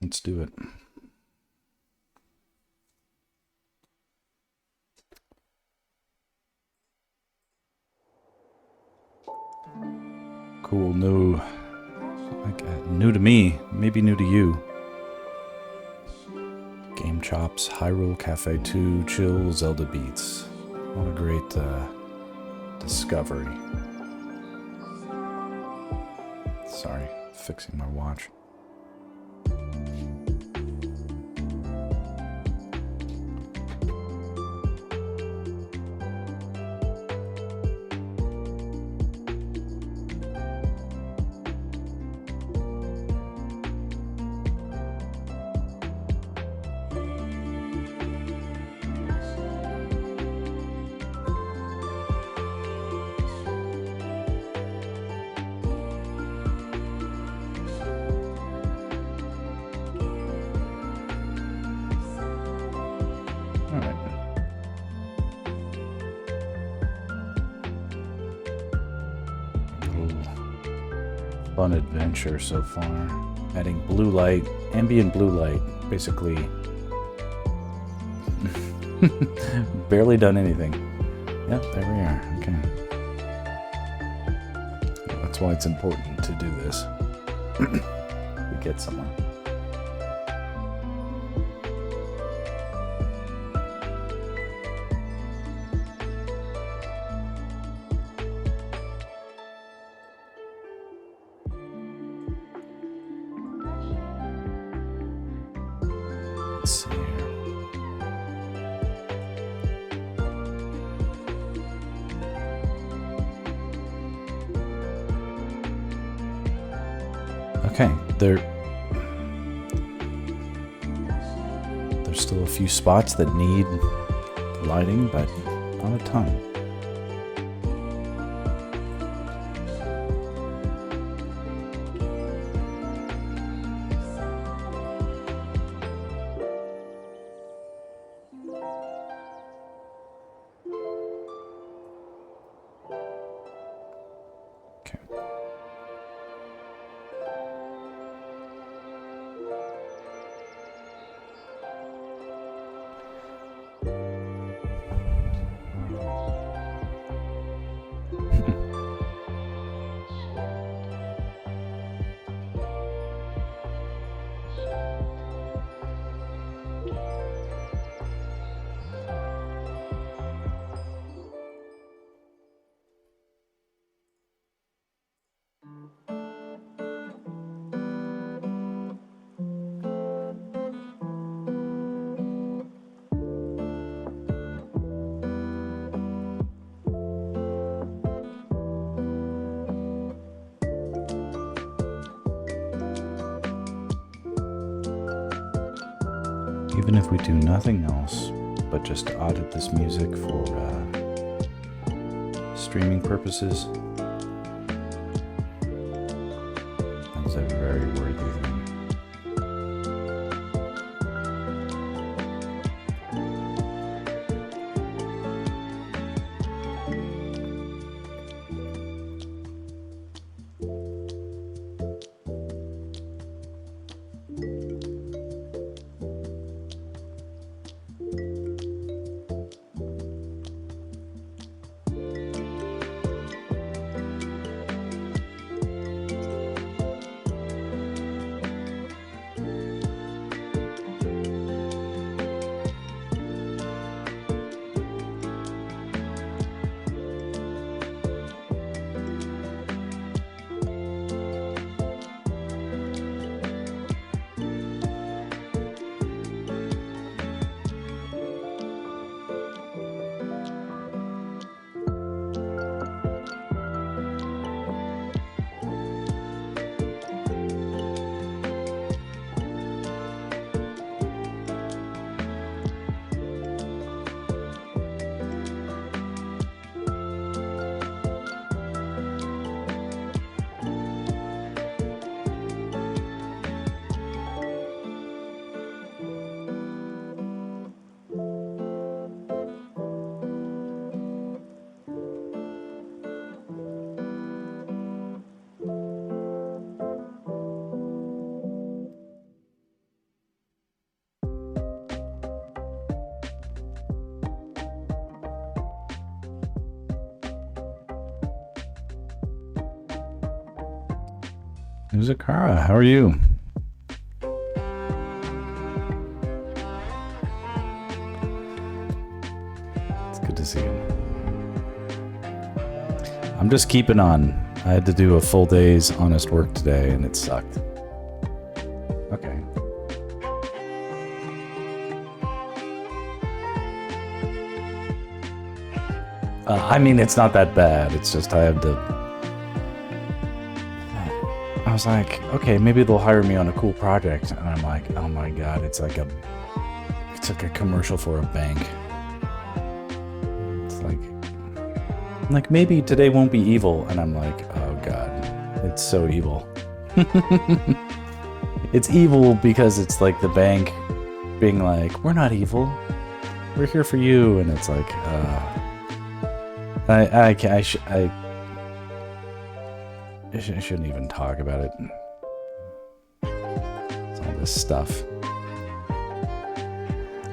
Let's do it. Cool, new. New to me, maybe new to you. Game Chops, Hyrule Cafe 2, Chill, Zelda Beats. What a great discovery. Sorry, fixing my watch. Fun adventure so far. Adding blue light, ambient blue light, basically. Barely done anything. Yep, there we are. Okay. That's why it's important to do this. We get somewhere. Let's see here. Okay, there's still a few spots that need lighting, but not a ton. Even if we do nothing else, but just audit this music for streaming purposes, that's a very worthy thing. Zakara, how are you? It's good to see you. I'm just keeping on. I had to do a full day's honest work today, and it sucked. Okay. I mean, it's not that bad. It's just I have to... I was like, okay, maybe they'll hire me on a cool project. And I'm like, oh my god, it's like a commercial for a bank. It's like maybe today won't be evil. And I'm like, oh god, it's so evil. It's evil because it's like the bank being like, we're not evil. We're here for you. And it's like, I shouldn't even talk about it. It's all this stuff.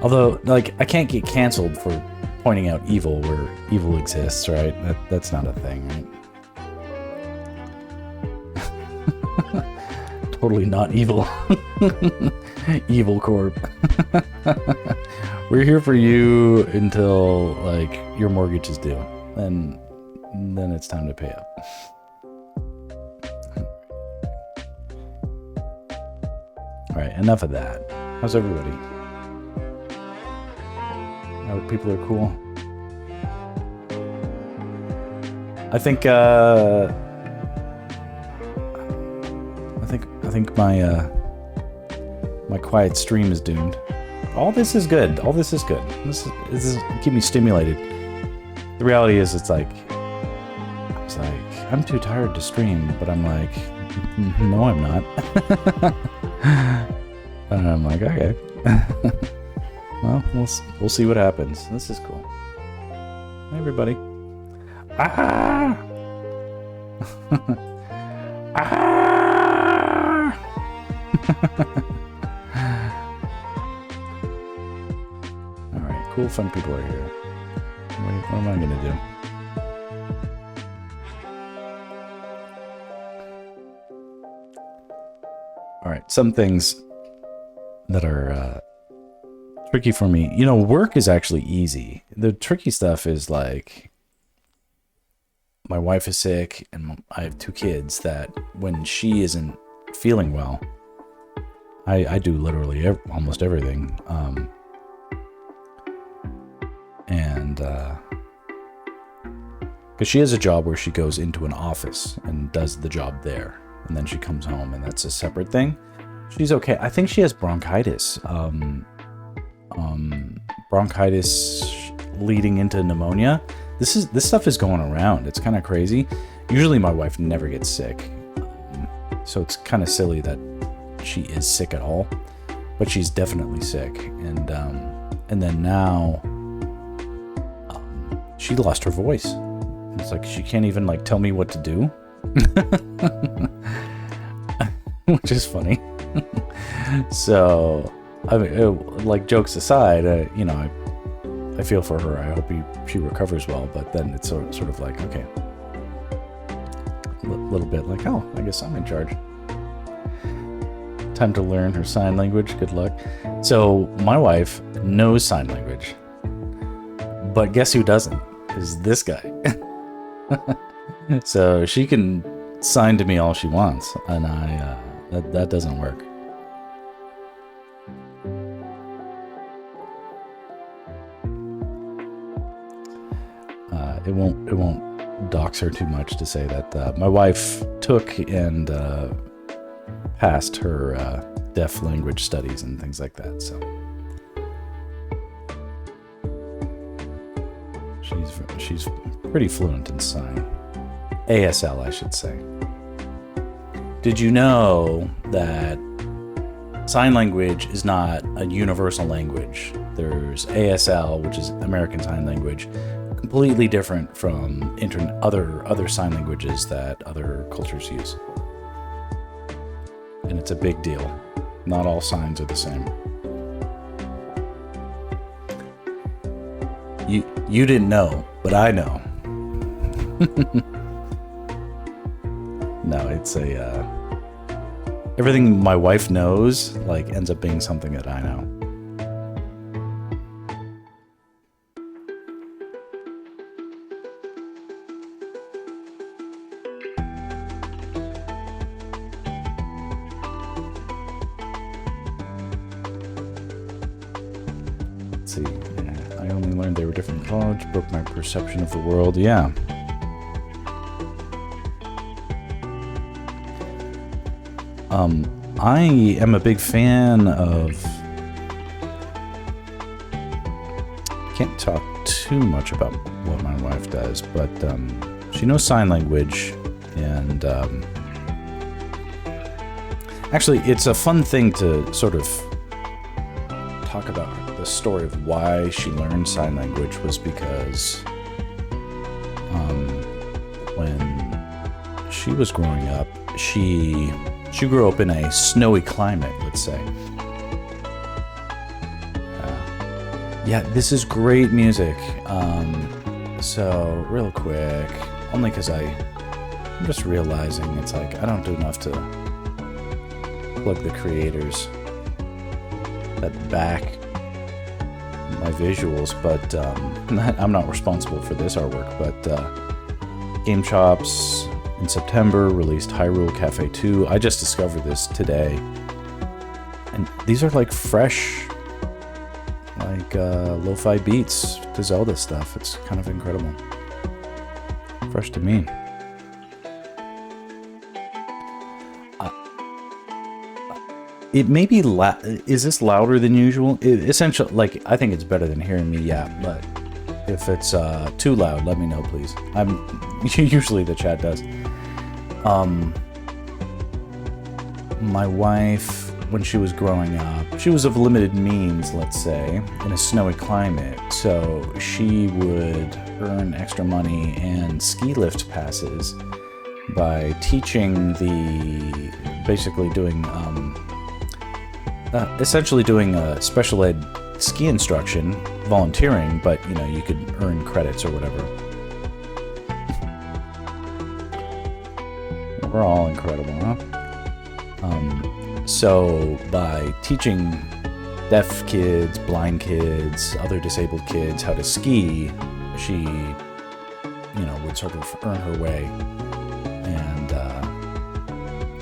Although, like, I can't get canceled for pointing out evil where evil exists, right? That's not a thing, right? Totally not evil. Evil Corp. We're here for you until, like, your mortgage is due. And then it's time to pay up. Alright, enough of that. How's everybody? I hope people are cool. I think my my quiet stream is doomed. All this is good. All this is good. This is keep me stimulated. The reality is, it's like I'm too tired to stream, but I'm like, no, I'm not. And I'm like, okay. Well, we'll see what happens. This is cool. Hey, everybody. Ah! Ah! All right, cool, fun people are here. What am I gonna do? All right, some things that are tricky for me. You know, work is actually easy. The tricky stuff is like, my wife is sick and I have 2 kids that when she isn't feeling well, I do literally almost everything. Because she has a job where she goes into an office and does the job there. And then she comes home and that's a separate thing. She's okay. I think she has bronchitis. Bronchitis leading into pneumonia. This stuff is going around. It's kind of crazy. Usually my wife never gets sick. So it's kind of silly that she is sick at all. But she's definitely sick. And then now she lost her voice. It's like she can't even like tell me what to do. Which is funny. So, I mean, like, jokes aside, you know, I feel for her. I hope she recovers well. But then it's sort of like, okay, a little bit like, oh, I guess I'm in charge. Time to learn her sign language. Good luck. So my wife knows sign language, but guess who doesn't? Is this guy. So she can sign to me all she wants, and that doesn't work. It won't dox her too much to say that my wife took and passed her deaf language studies and things like that. So she's pretty fluent in sign. ASL, I should say. Did you know that sign language is not a universal language? There's ASL, which is American Sign Language, completely different from other sign languages that other cultures use. And it's a big deal. Not all signs are the same. You didn't know, but I know. No, it's everything my wife knows, like, ends up being something that I know. Let's see. Yeah, I only learned they were different in college, broke my perception of the world. Yeah. I am a big fan of... Can't talk too much about what my wife does, but she knows sign language, and actually, it's a fun thing to sort of talk about. The story of why she learned sign language was because when she was growing up, she grew up in a snowy climate, let's say. Yeah, this is great music. So, real quick, only because I'm just realizing it's like I don't do enough to plug the creators that back my visuals, but I'm not responsible for this artwork, but Game Chops in September released Hyrule Cafe 2. I just discovered this today, and these are like fresh, like lo-fi beats to Zelda stuff. It's kind of incredible. Fresh to me. It may be is this louder than usual? Essentially, like, I think it's better than hearing me yap, but if it's too loud, let me know, please. Usually the chat does. My wife, when she was growing up, she was of limited means, let's say, in a snowy climate, so she would earn extra money and ski lift passes by teaching basically doing, essentially doing special ed ski instruction, volunteering, but, you know, you could earn credits or whatever. We're all incredible, huh? So by teaching deaf kids, blind kids, other disabled kids how to ski, she, you know, would sort of earn her way.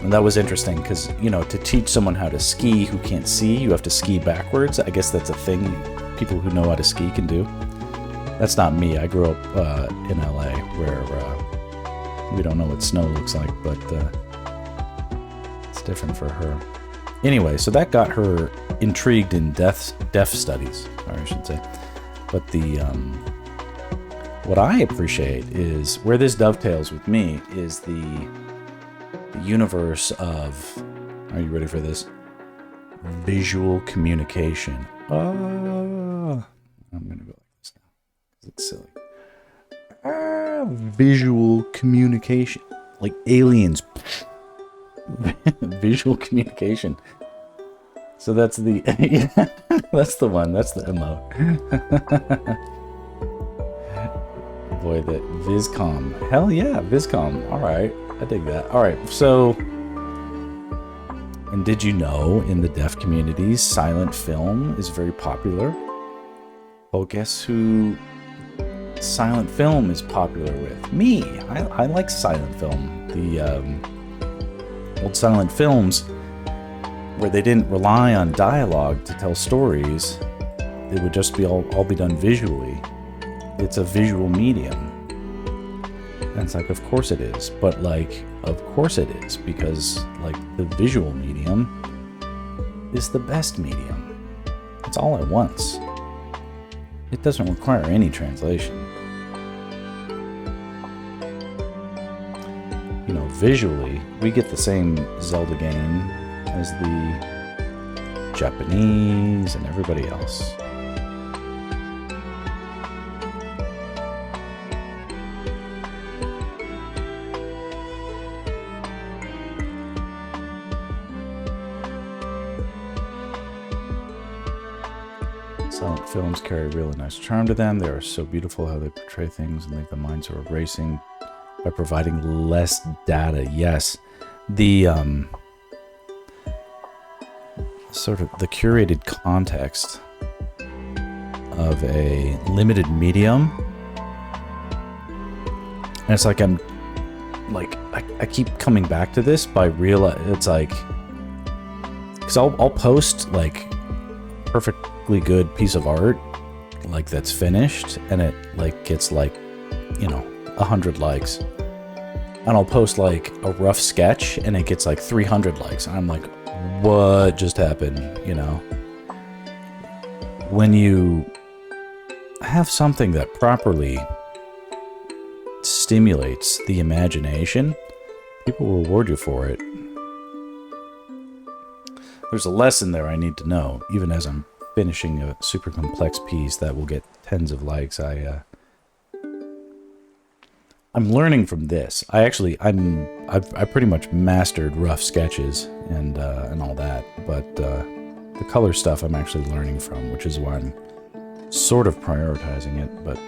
And that was interesting because, you know, to teach someone how to ski who can't see, you have to ski backwards. I guess that's a thing people who know how to ski can do. That's not me. I grew up in LA where we don't know what snow looks like, but it's different for her. Anyway, so that got her intrigued in deaf studies, or I should say. But what I appreciate is where this dovetails with me is the universe of, are you ready for this? Visual communication. I'm gonna go like this now because it's silly. Visual communication, like aliens. Visual communication. So that's the that's the one. That's the emote. Boy, that Viscom. Hell yeah, Viscom. All right, I dig that. All right, so, and did you know in the deaf communities, silent film is very popular? Well, guess who silent film is popular with? Me. I like silent film. The old silent films where they didn't rely on dialogue to tell stories. It would just be all be done visually. It's a visual medium. And it's like, of course it is. But like, of course it is, because like the visual medium is the best medium. It's all at once. It doesn't require any translation. You know, visually, we get the same Zelda game as the Japanese and everybody else. Silent films carry a really nice charm to them. They are so beautiful how they portray things and leave the mind sort of racing by providing less data. Yes, the sort of the curated context of a limited medium. And it's like I keep coming back to this by it's like, because I'll post like perfectly good piece of art like that's finished, and it like gets like, you know, 100 likes, and I'll post like a rough sketch and it gets like 300 likes, and I'm like, what just happened? You know, when you have something that properly stimulates the imagination, people reward you for it. There's a lesson there I need to know, even as I'm finishing a super complex piece that will get tens of likes. I'm learning from this. I pretty much mastered rough sketches and all that, but the color stuff I'm actually learning from, which is why I'm sort of prioritizing it, but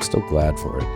still glad for it.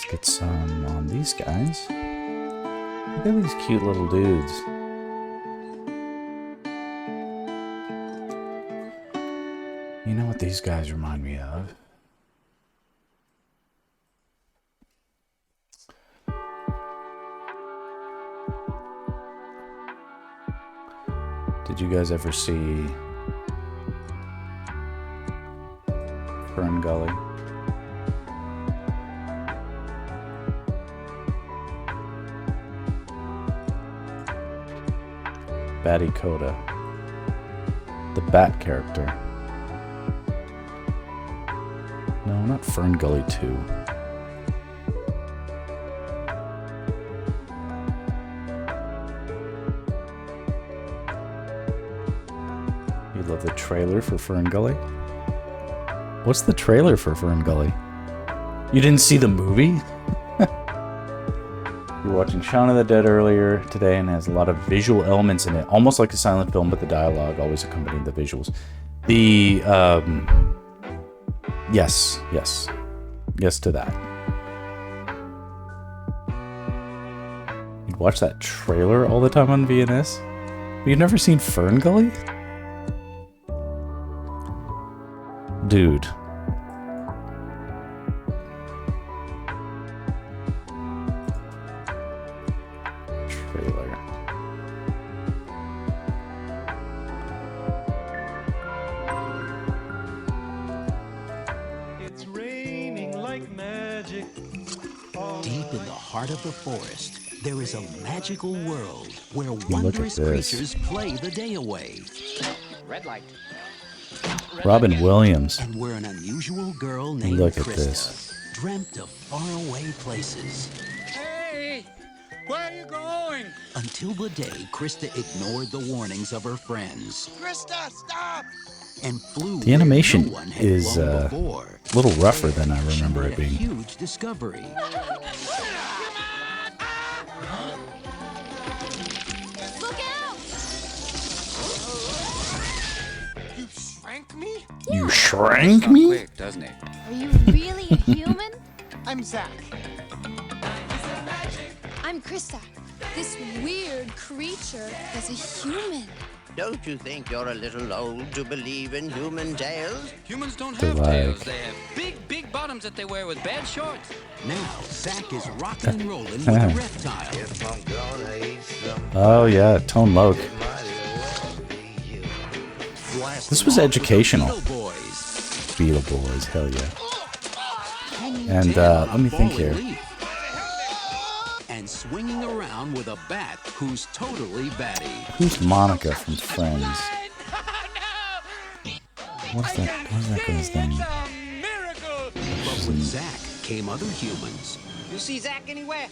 Get some on these guys. Look at these cute little dudes. You know what these guys remind me of? Did you guys ever see Fern Gully? Batty Coda, the Bat character. No, not Fern Gully 2. You love the trailer for Fern Gully? What's the trailer for Fern Gully? You didn't see the movie? We were watching Shaun of the Dead earlier today, and it has a lot of visual elements in it, almost like a silent film, but the dialogue always accompanying the visuals. Yes to that. You'd watch that trailer all the time on VNS, but you've never seen Fern Gully? Dude. Of the forest, there is a magical world where wondrous creatures play the day away. Red light. Robin Williams. And where an unusual girl named Krista dreamt of faraway places. Hey! Where are you going? Until the day Krista ignored the warnings of her friends. Krista, stop! And flew The animation where no one had is flown before. a little rougher than I remember Made it a being. huge discovery. Look out! You shrank me? You shrank me? Quick, doesn't it? Are you really a human? I'm Zach. I'm Krista. This weird creature is a human. Don't you think you're a little old to believe in human tales? Humans don't They're have like- tails. They have big bottoms that they wear with bad shorts. Now, Zach is rocking and rolling with a reptile. If I'm gonna eat some, Oh yeah, Tone Loc. might as well be you. This was educational. Beetle Boys. Beetle Boys, hell yeah. Can you And let me think here. And swinging around with a bat who's totally batty. Who's Monica from Friends? What's that guy's name? But with Zach came other humans You see Zach anywhere?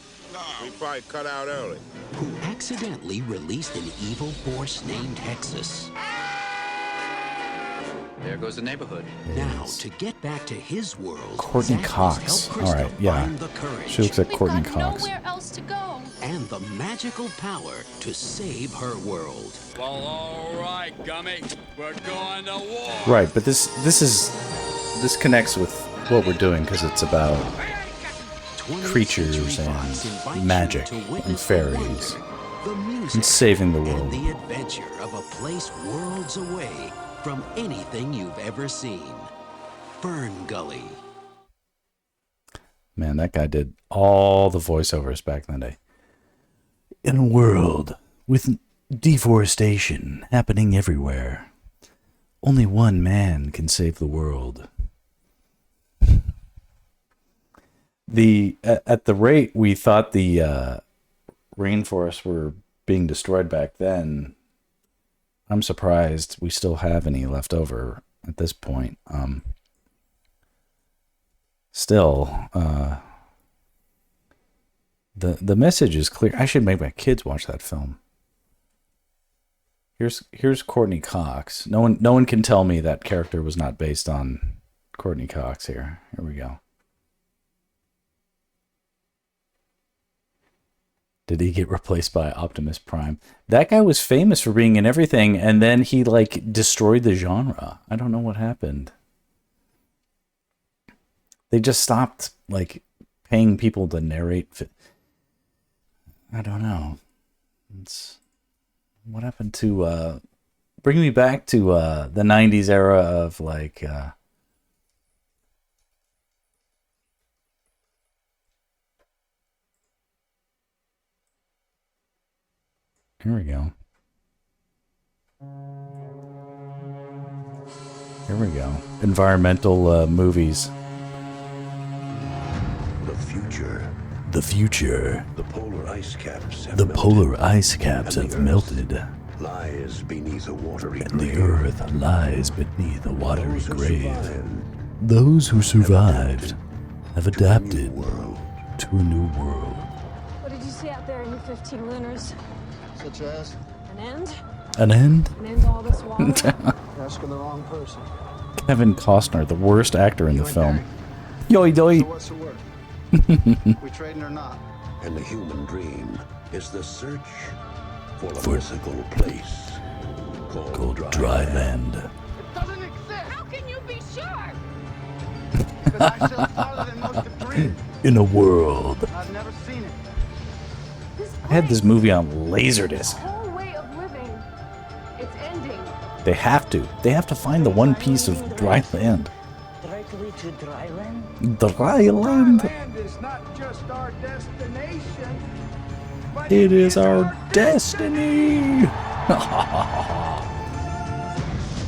We probably cut out early. who accidentally released an evil force named Hexus. There goes the neighborhood. Now, to get back to his world, Courtney Zach Cox. must help Krista All right, yeah. find the courage She looks like We've Courtney got Cox. nowhere else to go. and the magical power to save her world. Well, all right, Gummy. We're going to war. Right, but this connects with what we're doing because it's about 20th creatures Century Fox and invites you magic to and witness the fairies wonder, the music, and saving the and world. the adventure of a place worlds away from anything you've ever seen. Fern Gully. Man, that guy did all the voiceovers back in the day. In a world with deforestation happening everywhere, only one man can save the world. At the rate we thought the rainforests were being destroyed back then, I'm surprised we still have any left over at this point. Still, the message is clear. I should make my kids watch that film. Here's Courtney Cox. No one can tell me that character was not based on Courtney Cox here. Here we go. Did he get replaced by Optimus Prime? That guy was famous for being in everything, and then he like destroyed the genre. I don't know what happened. They just stopped like paying people to narrate. I don't know. What happened to bring me back to the 90s era of like here we go. Here we go. Environmental movies. The future. The future. The polar ice caps have The melted, polar ice caps and the have Earth melted, lies beneath a watery and the grave. earth lies beneath a watery Those who grave. survived Those who survived have to a new adapted world. to a new world. What did you see out there in your 15 lunars? Such as? An end? An end? An end to all this water? You're asking the wrong person. Kevin Costner, the worst actor in the film. Yoy doy. So what's the word? We trading or not? And the human dream is the search for a For- mythical place called, Called Dry Land. It doesn't exist. How can you be sure? Because I sail farther than most have dreamed. In a world. I've never seen it. I had this movie on Laserdisc. This whole way of living, it's ending. They have to. They have to find the one piece of dry land. Directly to Dryland? Dry land. Land is not just our destination, but It is our destiny.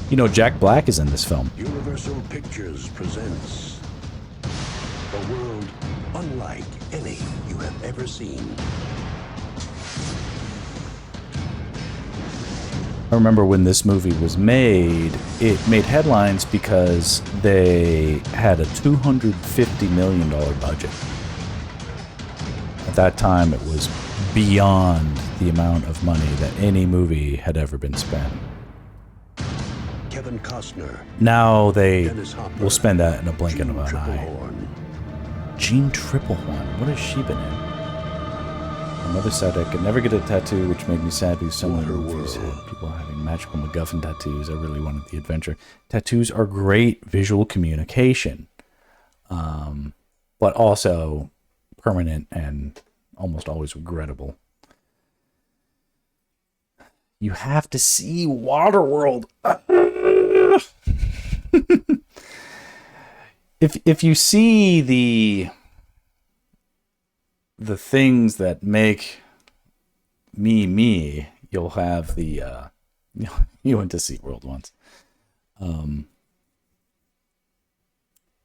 You know, Jack Black is in this film. Universal Pictures presents a world unlike any you have ever seen. I remember when this movie was made, it made headlines because they had a $250 million budget. At that time, it was beyond the amount of money that any movie had ever been spent. Kevin Costner. Now they Dennis Hopper, will spend that in a blink of an eye. Triplehorn. Jean Triplehorn. What has she been in? My mother said I could never get a tattoo, which made me sad because so many movies had people having magical MacGuffin tattoos. I really wanted the adventure. Tattoos are great visual communication, but also permanent and almost always regrettable. You have to see Waterworld. If you see the things that make me, you'll have the you went to SeaWorld once.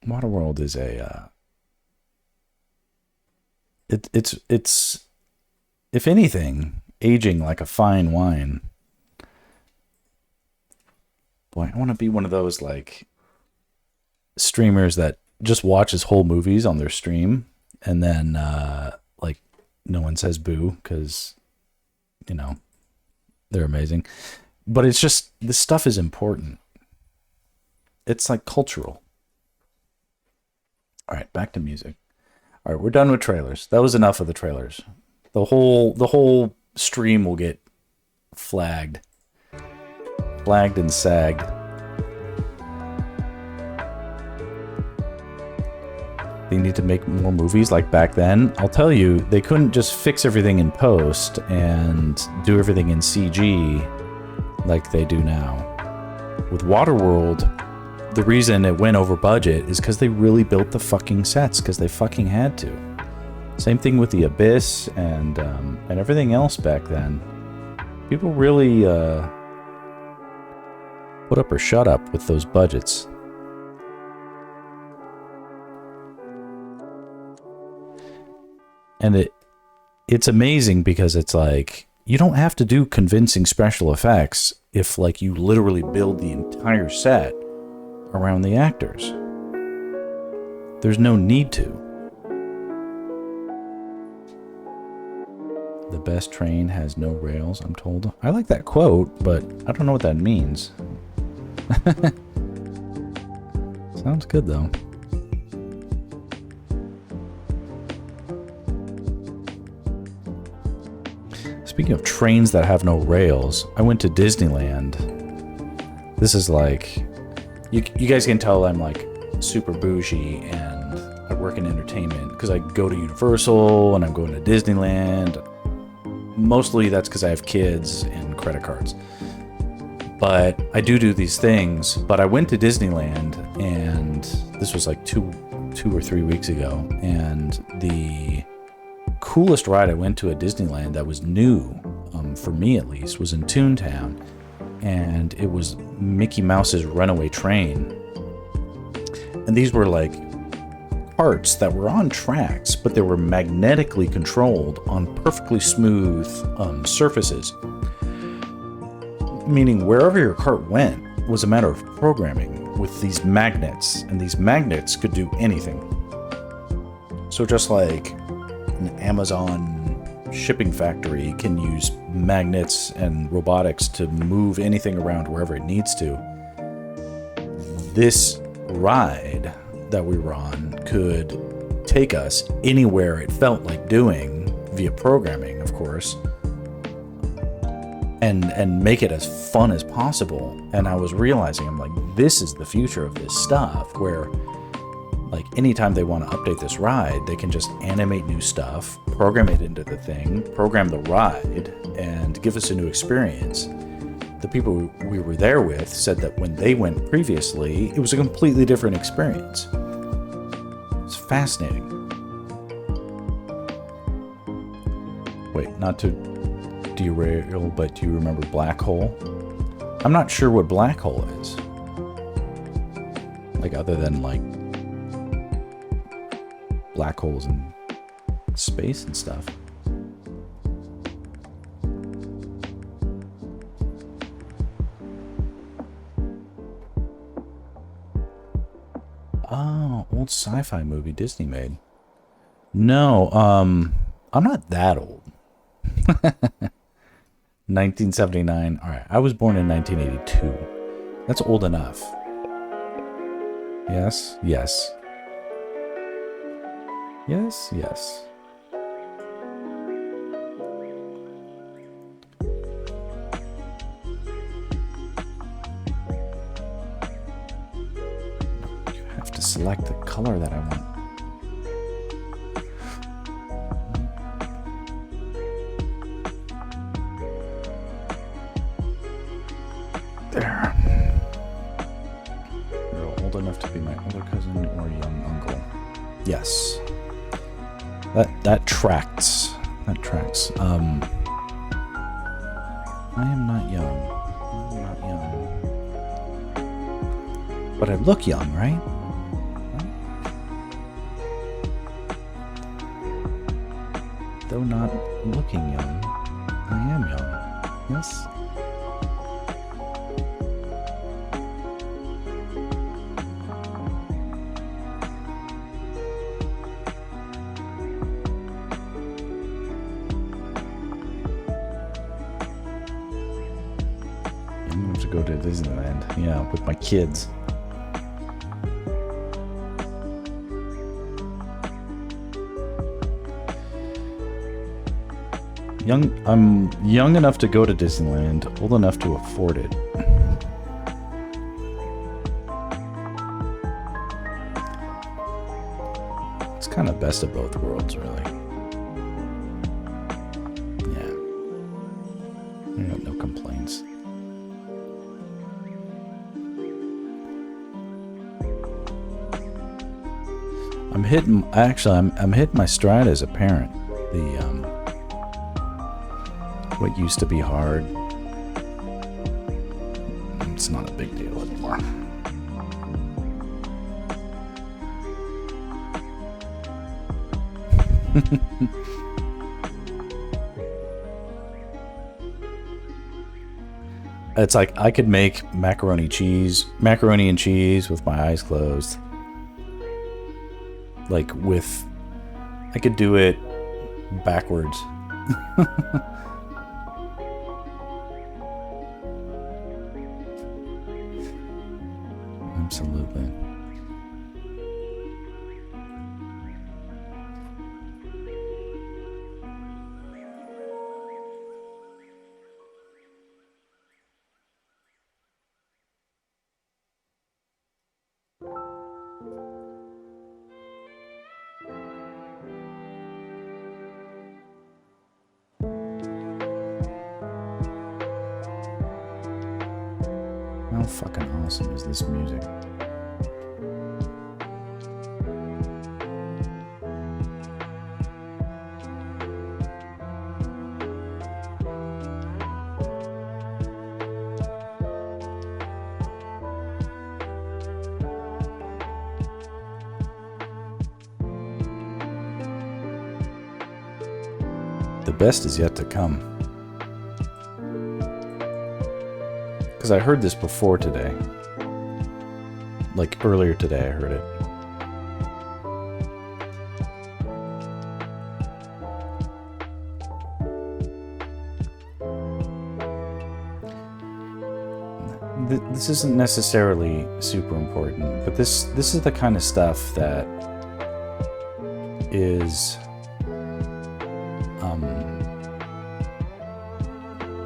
Waterworld is a it's if anything aging like a fine wine. Boy, I want to be one of those like streamers that just watches whole movies on their stream and then like no one says boo because you know they're amazing. But it's just this stuff is important. It's like cultural. All right, back to music. All right, we're done with trailers. That was enough of the trailers. The whole stream will get flagged and sagged. They need to make more movies like back then. I'll tell you, they couldn't just fix everything in post and do everything in CG like they do now. With Waterworld, the reason it went over budget is because they really built the fucking sets because they fucking had to. Same thing with The Abyss and everything else back then. People really put up or shut up with those budgets. And it's amazing because it's like you don't have to do convincing special effects if like you literally build the entire set around the actors. There's no need to. The best train has no rails, I'm told. I like that quote, but I don't know what that means. Sounds good though. Speaking of trains that have no rails, I went to Disneyland. This is like, you guys can tell I'm like super bougie and I work in entertainment because I go to Universal and I'm going to Disneyland. Mostly that's because I have kids and credit cards. But I do these things. But I went to Disneyland and this was like two or 3 weeks ago. And the coolest ride I went to at Disneyland that was new, for me at least, was in Toontown, and it was Mickey Mouse's Runaway Train. And these were like parts that were on tracks, but they were magnetically controlled on perfectly smooth surfaces. Meaning wherever your cart went was a matter of programming with these magnets, and these magnets could do anything. So just like an Amazon shipping factory can use magnets and robotics to move anything around wherever it needs to, this ride that we were on could take us anywhere it felt like doing via programming, of course, and make it as fun as possible. And I was realizing, I'm like, this is the future of this stuff, where like anytime they want to update this ride, they can just animate new stuff, program it into the thing, program the ride, and give us a new experience. The people we were there with said that when they went previously, it was a completely different experience. It's fascinating. Wait, not to derail, but do you remember Black Hole? I'm not sure what Black Hole is. Like, other than like black holes in space and stuff. Oh, old sci-fi movie Disney made. No, I'm not that old. 1979. All right, I was born in 1982. That's old enough. Yes, yes. Yes, yes. You have to select the color that I want. There. You're old enough to be my older cousin or young uncle. Yes. That tracks. That tracks. I am not young. I'm not young. But I look young, right? Though not looking young, I am young. Yes? To go to Disneyland, yeah, with my kids. I'm young enough to go to Disneyland, old enough to afford it. It's kind of best of both worlds, really. Yeah. I got no complaints. I'm hitting my stride as a parent. What used to be hard, it's not a big deal anymore. It's like I could make macaroni and cheese with my eyes closed. Like I could do it backwards. Absolutely. How fucking awesome is this music? The best is yet to come. Because I heard this before today. Like earlier today I heard it. This isn't necessarily super important, but this is the kind of stuff that is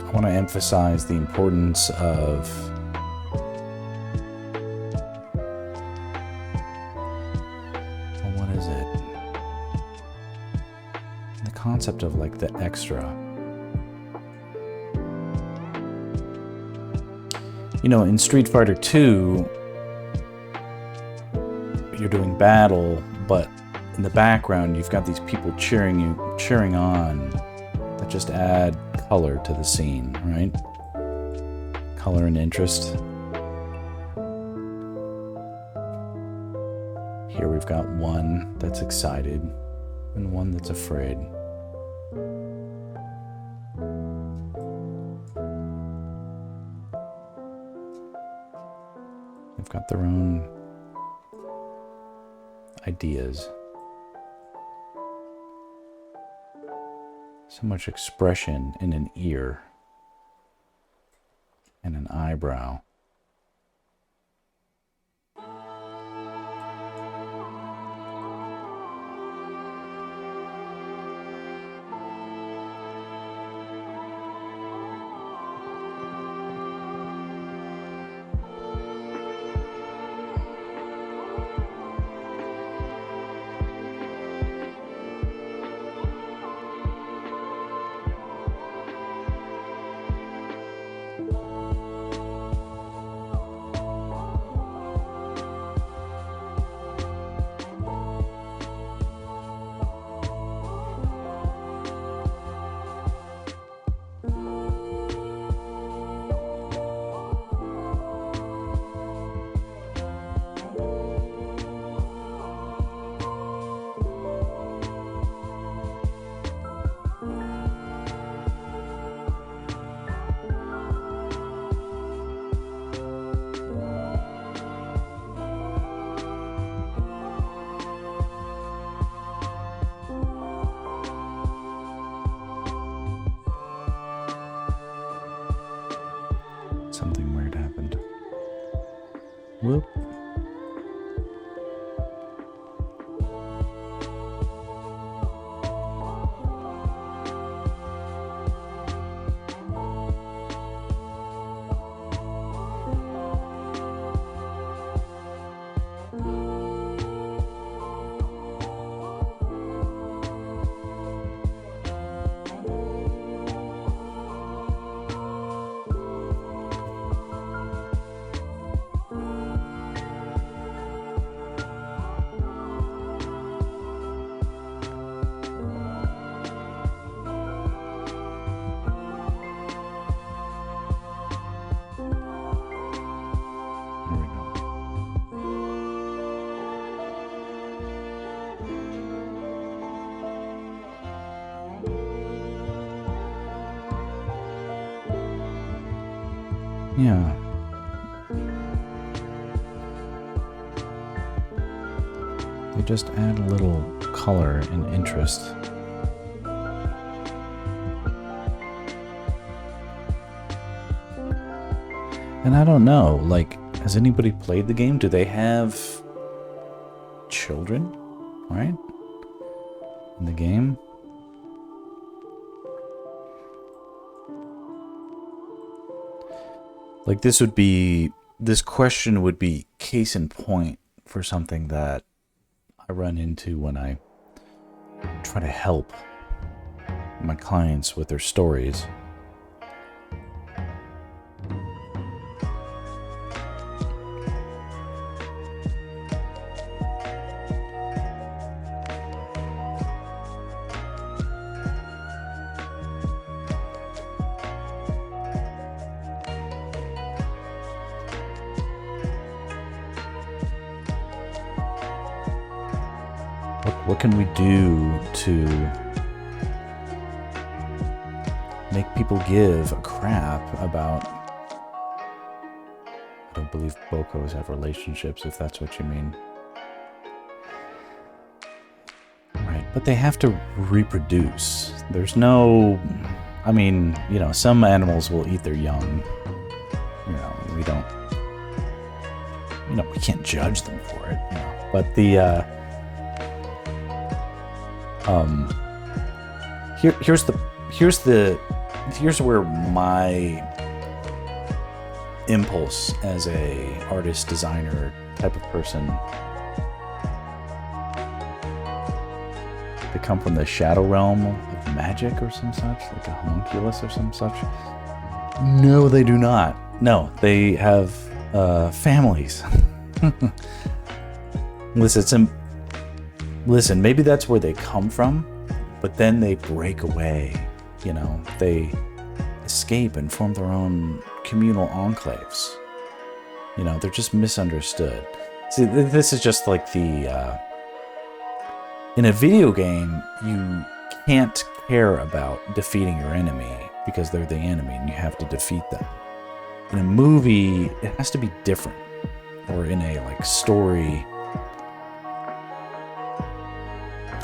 I want to emphasize the importance of what is it? The concept of like the extra. You know, in Street Fighter 2, you're doing battle, but in the background you've got these people cheering on that just add color to the scene, right? Color and interest. Here we've got one that's excited and one that's afraid. They've got their own ideas. So much expression in an ear and an eyebrow. Something weird happened. Whoop. Yeah. They just add a little color and interest. And I don't know, like, has anybody played the game? Do they have children, right? In the game? Like, this question would be case in point for something that I run into when I try to help my clients with their stories. What can we do to make people give a crap about... I don't believe Bokos have relationships, if that's what you mean. Right, but they have to reproduce. There's no... I mean, you know, some animals will eat their young. You know, we don't... You know, we can't judge them for it, you know. But the... Here's where my impulse as a artist, designer type of person, they come from the shadow realm of magic or some such, like a homunculus or some such. No, they do not. No, they have families. Listen, maybe that's where they come from, but then they break away, you know, they escape and form their own communal enclaves. You know, they're just misunderstood. See, this is just like the, in a video game, you can't care about defeating your enemy because they're the enemy and you have to defeat them. In a movie, it has to be different, or in a, like, story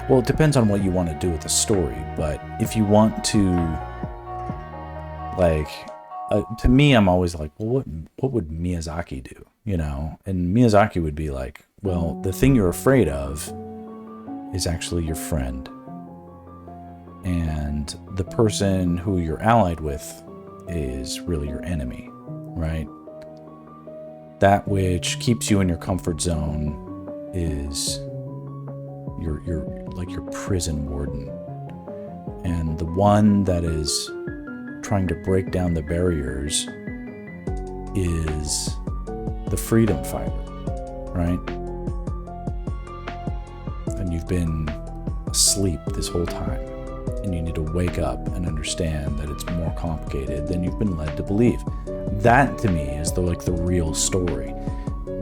Well, it depends on what you want to do with the story, but if you want to, like, to me, I'm always like, well, what would Miyazaki do, you know? And Miyazaki would be like, well, the thing you're afraid of is actually your friend. And the person who you're allied with is really your enemy, right? That which keeps you in your comfort zone is your prison warden. And the one that is trying to break down the barriers is the freedom fighter, right? And you've been asleep this whole time, and you need to wake up and understand that it's more complicated than you've been led to believe. That to me is the real story.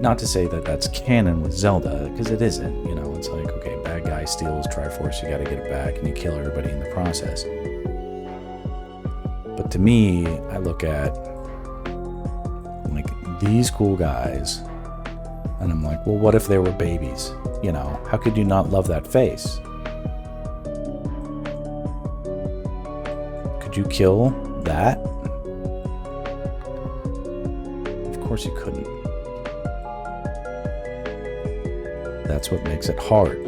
Not to say that that's canon with Zelda, because it isn't. You know, it's like, okay, bad guy steals Triforce, you got to get it back, and you kill everybody in the process. But to me, I look at like these cool guys, and I'm like, well, what if they were babies? You know, how could you not love that face? Could you kill that? Of course you couldn't. That's what makes it hard.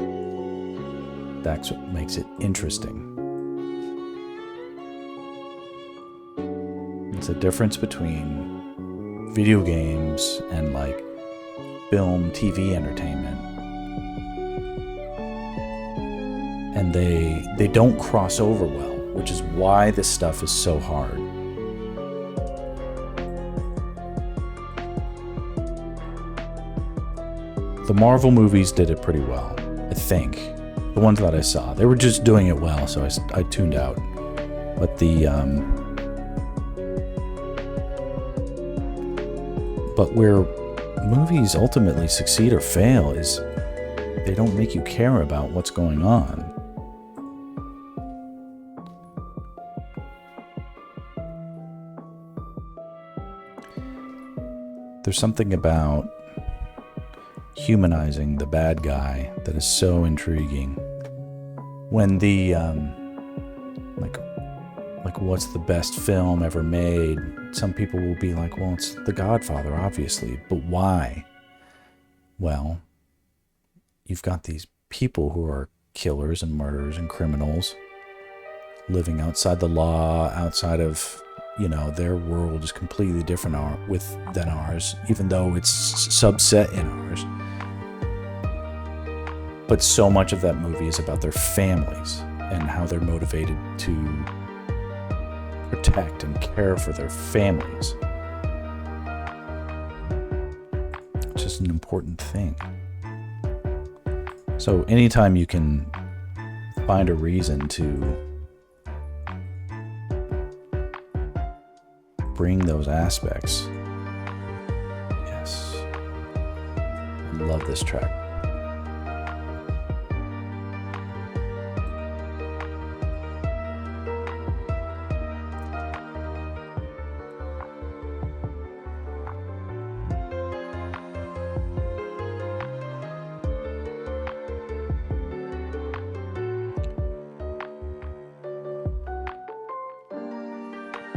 That's what makes it interesting. It's a difference between video games and like film, TV entertainment. And they don't cross over well, which is why this stuff is so hard. The Marvel movies did it pretty well, I think. The ones that I saw, they were just doing it well, so I tuned out. But but where movies ultimately succeed or fail is they don't make you care about what's going on. There's something about humanizing the bad guy that is so intriguing. When the like what's the best film ever made, some people will be like, well, it's The Godfather, obviously, but why? Well, you've got these people who are killers and murderers and criminals living outside the law, outside of, you know, their world is completely different than ours, even though it's subset in ours. But so much of that movie is about their families and how they're motivated to protect and care for their families. It's just an important thing. So anytime you can find a reason to bring those aspects, yes, I love this track.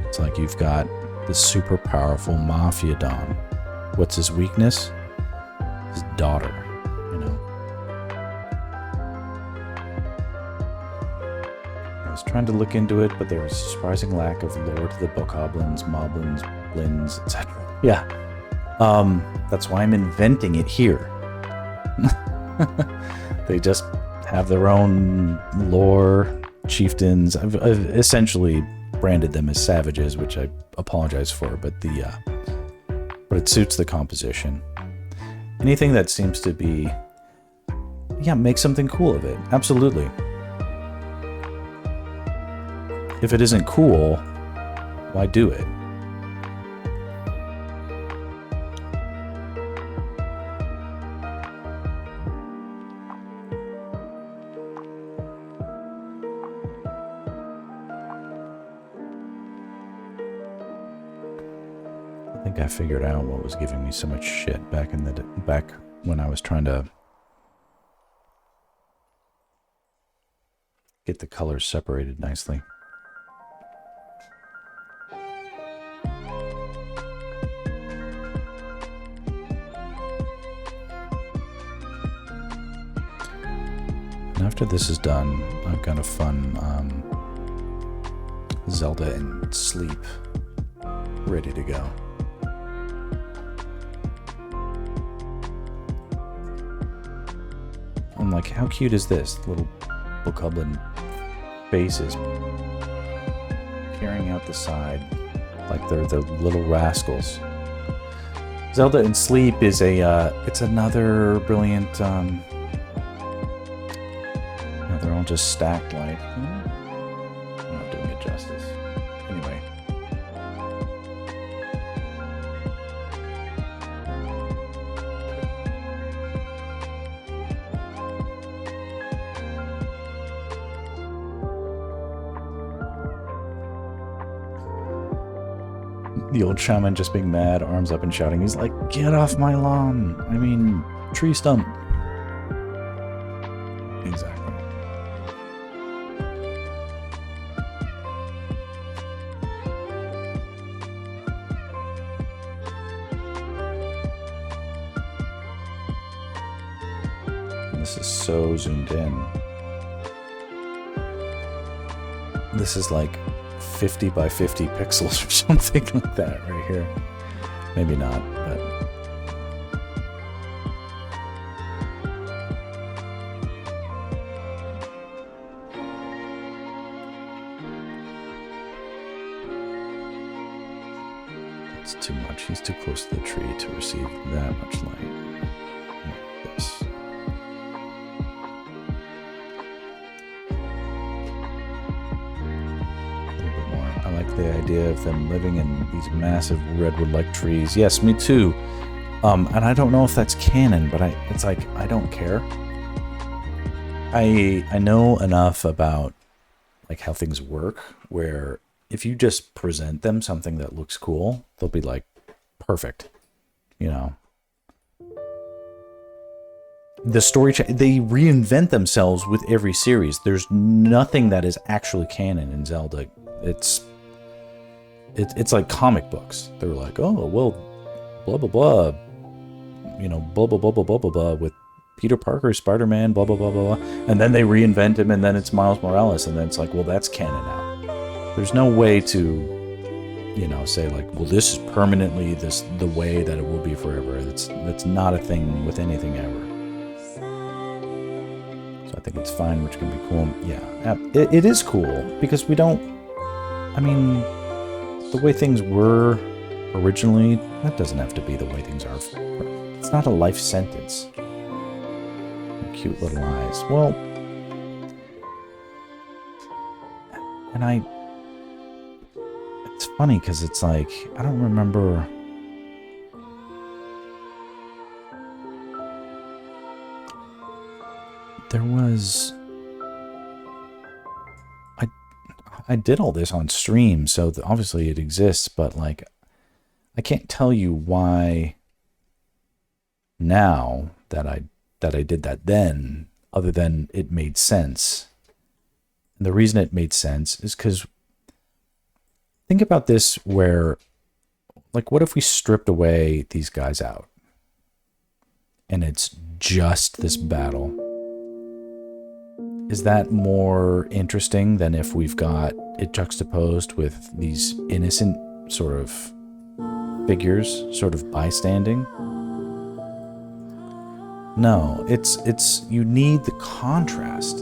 It's like you've got this super powerful mafia don. What's his weakness? His daughter, you know. I was trying to look into it, but there was a surprising lack of lore to the bokoblins, moblins, blins, etc. Yeah. That's why I'm inventing it here. They just have their own lore, chieftains. I've essentially branded them as savages, which I apologize for, but it suits the composition. Anything that seems to be, yeah, make something cool of it. Absolutely. If it isn't cool, why do it? I think I figured out what was giving me so much shit back when I was trying to get the colors separated nicely. And after this is done, I've got a fun Zelda in Sleep ready to go. I'm like, how cute is this? Little bokoblin faces peering out the side like they're the little rascals. Zelda in Sleep is it's another brilliant, they're all just stacked like, I'm not doing it justice. Anyway. The old shaman just being mad, arms up and shouting. He's like, get off my lawn. I mean, tree stump. Exactly. This is so zoomed in. This is like 50 by 50 pixels or something like that right here. Maybe not, but... it's too much. He's too close to the tree to receive that much light. Like this. The idea of them living in these massive redwood-like trees. Yes, me too. And I don't know if that's canon, but it's like, I don't care. I know enough about like how things work where if you just present them something that looks cool, they'll be like, perfect. You know. The story, they reinvent themselves with every series. There's nothing that is actually canon in Zelda. It's like comic books. They were like, oh, well, blah, blah, blah. You know, blah, blah, blah, blah, blah, blah, blah, with Peter Parker, Spider-Man, blah, blah, blah, blah, blah. And then they reinvent him, and then it's Miles Morales, and then it's like, well, that's canon now. There's no way to, you know, say like, well, this is permanently the way that it will be forever. That's not a thing with anything ever. So I think it's fine, which can be cool. Yeah, it is cool, because we don't, I mean... the way things were originally, that doesn't have to be the way things are. It's not a life sentence. Cute little eyes. Well, and it's funny because it's like, I don't remember. There was... I did all this on stream, so obviously it exists, but like, I can't tell you why now that I did that then, other than it made sense. And the reason it made sense is because think about this where, like, what if we stripped away these guys out? And it's just this battle. Is that more interesting than if we've got it juxtaposed with these innocent sort of figures, sort of bystanding? No, it's you need the contrast.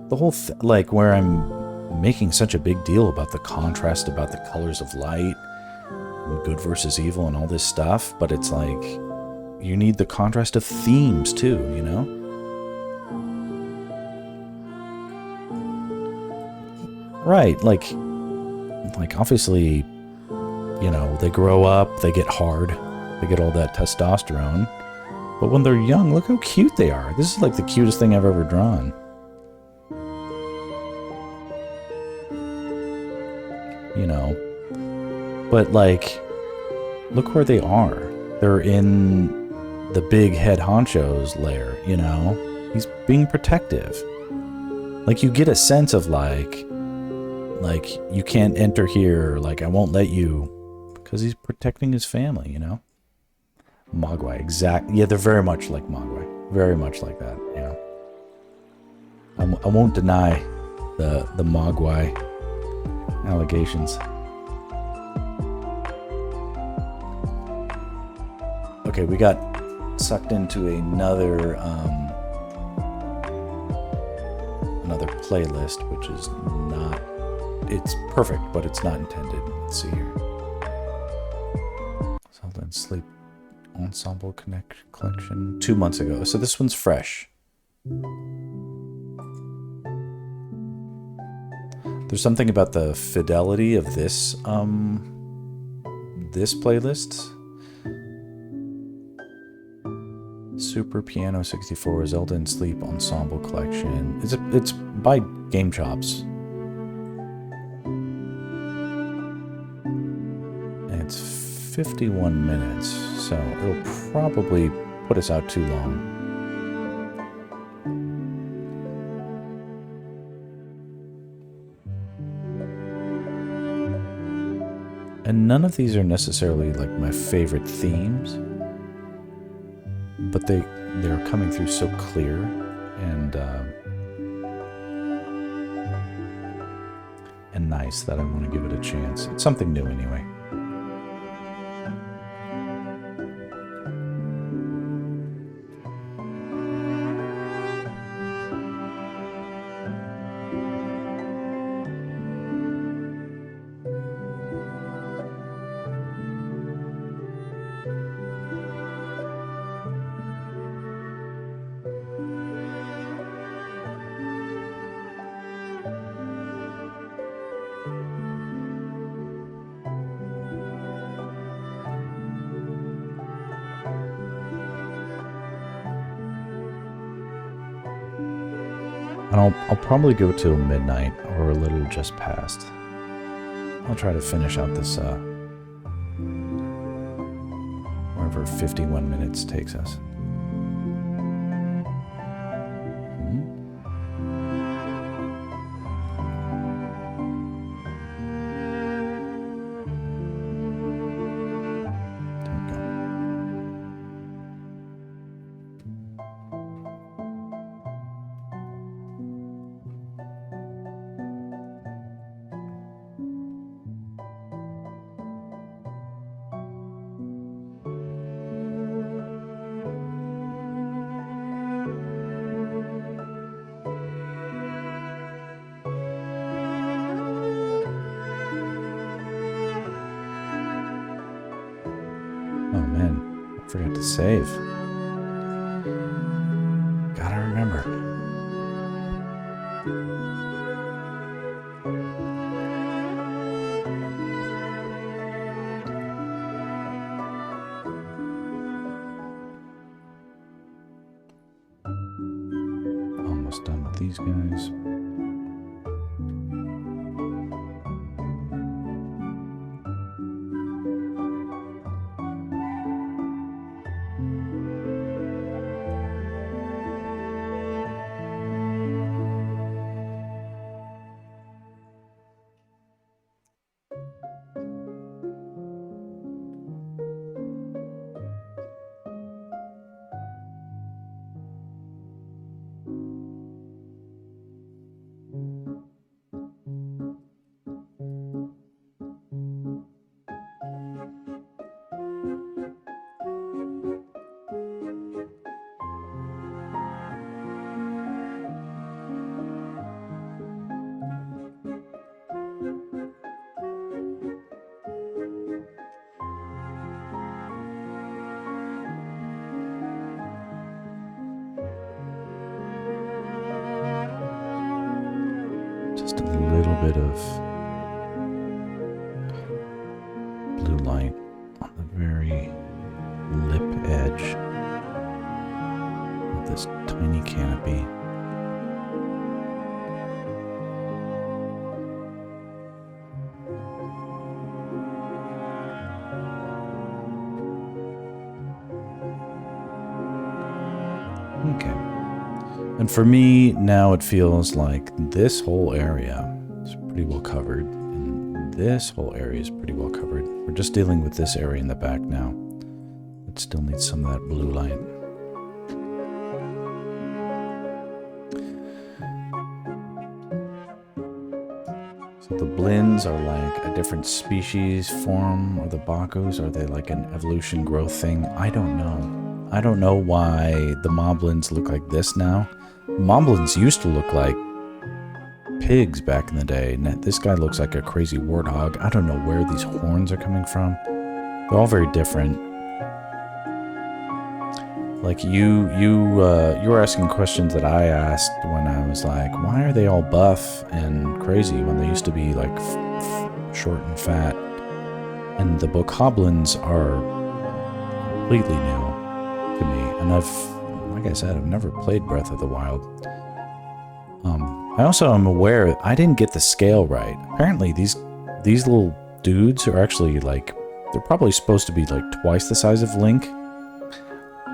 The whole like where I'm making such a big deal about the contrast, about the colors of light, and good versus evil and all this stuff, but it's like you need the contrast of themes too, you know? Right, like obviously, you know, they grow up, they get hard, they get all that testosterone. But when they're young, look how cute they are. This is like the cutest thing I've ever drawn. You know, but like, look where they are. They're in the big head honcho's lair, you know? He's being protective. Like, you get a sense of like you can't enter here, or like I won't let you, because he's protecting his family, you know. Mogwai, exact. Yeah, they're very much like Mogwai, very much like that. Yeah. I won't deny the Mogwai allegations. Okay, we got sucked into another playlist, which is not. It's perfect, but it's not intended. Let's see here. Zelda and Sleep Ensemble Collection 2 months ago. So this one's fresh. There's something about the fidelity of this this playlist. Super Piano 64 Zelda and Sleep Ensemble Collection. It's by Game Chops. And it's 51 minutes, so it'll probably put us out too long. And none of these are necessarily like my favorite themes, but they're coming through so clear and nice that I want to give it a chance. It's something new anyway. And I'll probably go till midnight or a little just past. I'll try to finish out this, wherever 51 minutes takes us. Forgot to save. Gotta remember. Almost done with these guys. Just a little bit of blue light on the very lip edge of this tiny canopy. Okay. And for me, now it feels like this whole area is pretty well covered. And this whole area is pretty well covered. We're just dealing with this area in the back now. It still needs some of that blue light. So the blins are like a different species form, or the Bakus, are they like an evolution growth thing? I don't know. I don't know why the Moblins look like this now. Moblins used to look like pigs back in the day. And this guy looks like a crazy warthog. I don't know where these horns are coming from. They're all very different. Like you were asking questions that I asked when I was like, why are they all buff and crazy when they used to be like short and fat? And the Bokoblins are completely new to me. And like I said, I've never played Breath of the Wild. I also am aware I didn't get the scale right. Apparently these little dudes are actually like, they're probably supposed to be like twice the size of Link.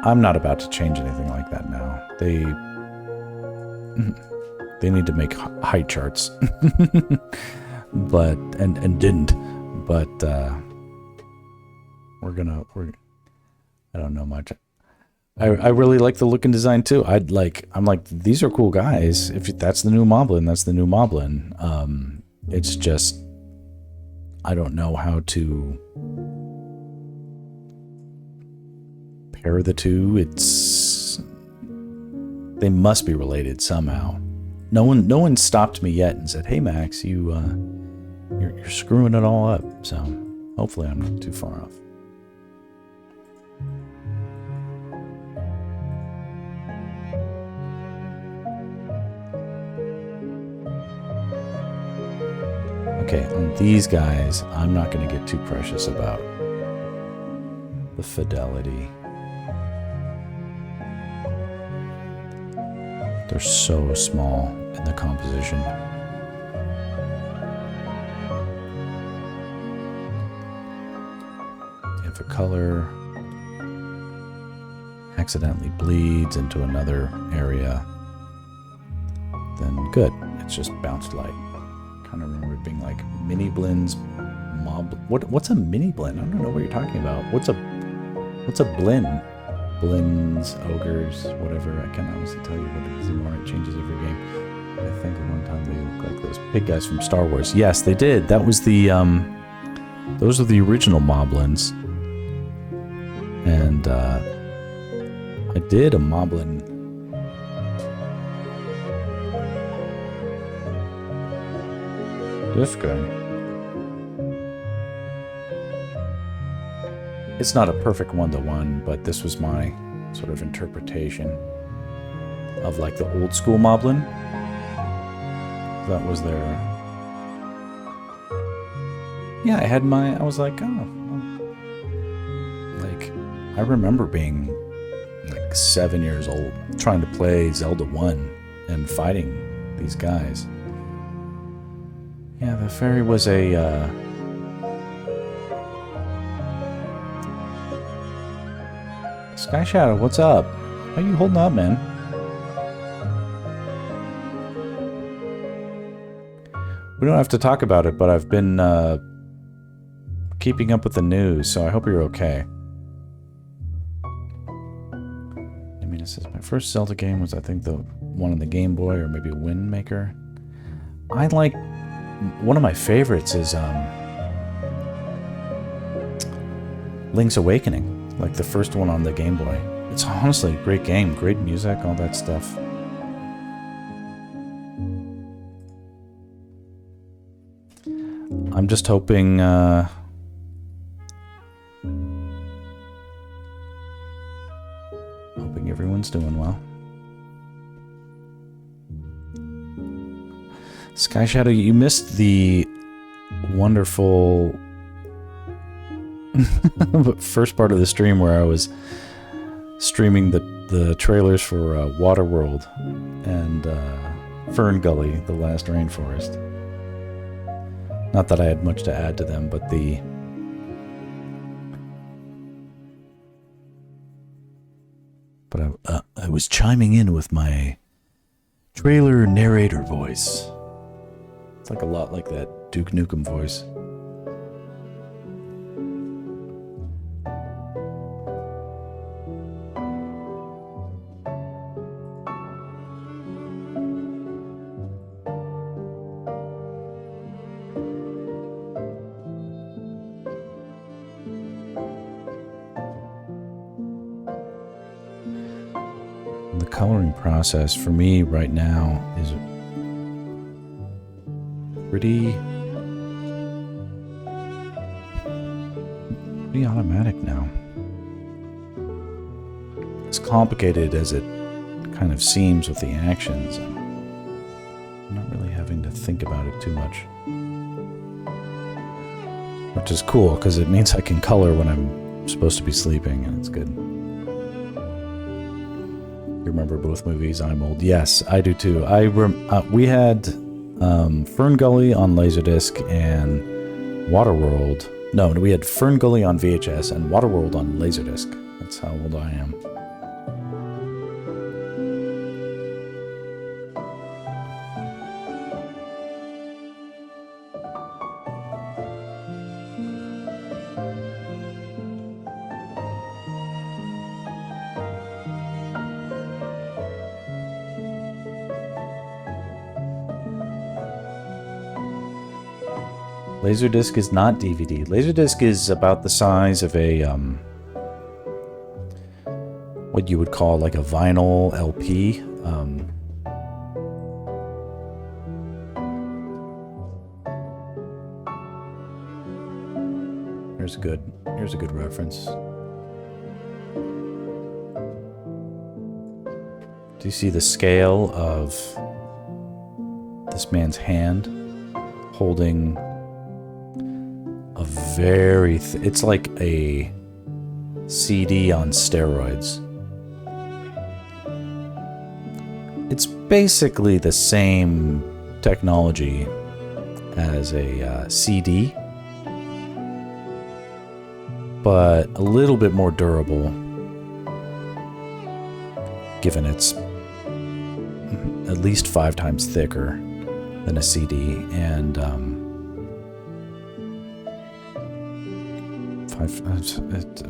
I'm not about to change anything like that now. They need to make height charts. But and didn't. But I don't know much. I really like the look and design too. I'm like, these are cool guys. If that's the new Moblin, that's the new Moblin. It's just I don't know how to pair the two. They must be related somehow. No one stopped me yet and said, "Hey Max, you're screwing it all up." So hopefully I'm not too far off. Okay, on these guys, I'm not going to get too precious about the fidelity. They're so small in the composition. If a color accidentally bleeds into another area, then good. It's just bounced light. Kind of remember it being like mini blins, what's a mini blend? I don't know what you're talking about. What's a blend? Blins, ogres, whatever. I can't honestly tell you what it is anymore. It changes every game. I think at one time they looked like those big guys from Star Wars. Yes, they did. That was the those are the original Moblins. And I did a Moblin. This guy. It's not a perfect one-to-one, but this was my sort of interpretation of like the old school Moblin. That was their... Yeah, I was like, oh. Like, I remember being like 7 years old, trying to play Zelda 1 and fighting these guys. Yeah, the fairy was a... Sky Shadow, what's up? How you holding up, man? We don't have to talk about it, but I've been keeping up with the news, so I hope you're okay. I mean, it says my first Zelda game was, I think, the one on the Game Boy, or maybe Wind Maker. I like... One of my favorites is Link's Awakening. Like the first one on the Game Boy. It's honestly a great game, great music, all that stuff. I'm just hoping everyone's doing well. Sky Shadow, you missed the wonderful first part of the stream where I was streaming the trailers for Waterworld and Fern Gully, The Last Rainforest. Not that I had much to add to them, but I was chiming in with my Trailer narrator voice. It's like a lot like that Duke Nukem voice. The coloring process for me right now is pretty automatic now. As complicated as it kind of seems with the actions, I'm not really having to think about it too much. Which is cool, because it means I can color when I'm supposed to be sleeping, and it's good. You remember both movies, I'm Old? Yes, I do too. We had Fern Gully on Laserdisc and Waterworld. No, we had Fern Gully on VHS and Waterworld on Laserdisc. That's how old I am. Laserdisc is not DVD. Laserdisc is about the size of a, what you would call like a vinyl LP. Here's a good reference. Do you see the scale of this man's hand holding a very it's like a CD on steroids. It's basically the same technology as a CD, but a little bit more durable, given it's at least 5 times thicker than a CD, and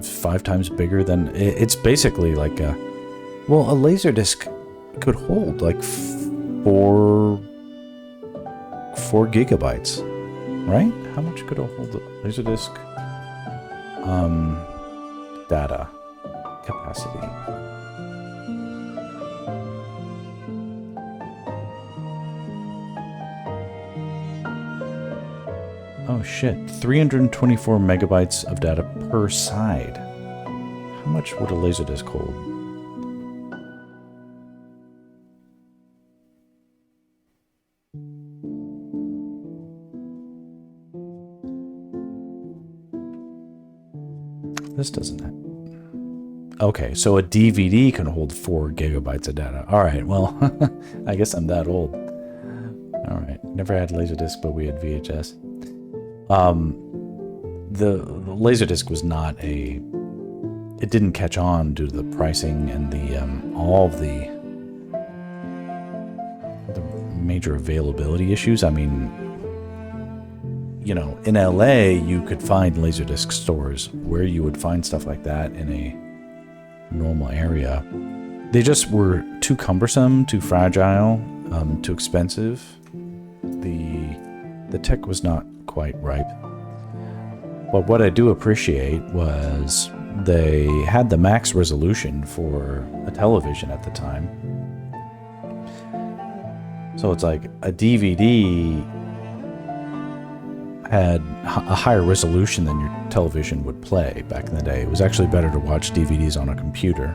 five times bigger than it's basically like a Laserdisc could hold like 4 gigabytes, right? How much could it hold? Laserdisc data capacity. Oh shit, 324 megabytes of data per side. How much would a Laserdisc hold? This doesn't have... Okay, so a DVD can hold 4 gigabytes of data. Alright, well, I guess I'm that old. Alright, never had Laserdisc, but we had VHS. The Laserdisc was not a... It didn't catch on due to the pricing and the all of the major availability issues. I mean, you know, in LA, you could find Laserdisc stores where you would find stuff like that in a normal area. They just were too cumbersome, too fragile, too expensive. The tech was not quite ripe. But what I do appreciate was they had the max resolution for a television at the time. So it's like a DVD had a higher resolution than your television would play back in the day. It was actually better to watch DVDs on a computer.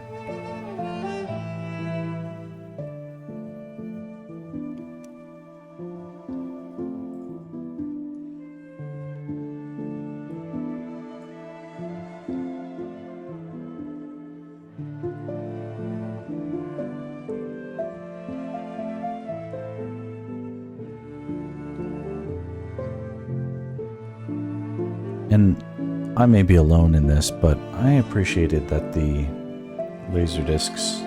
And I may be alone in this, but I appreciated that the Laserdiscs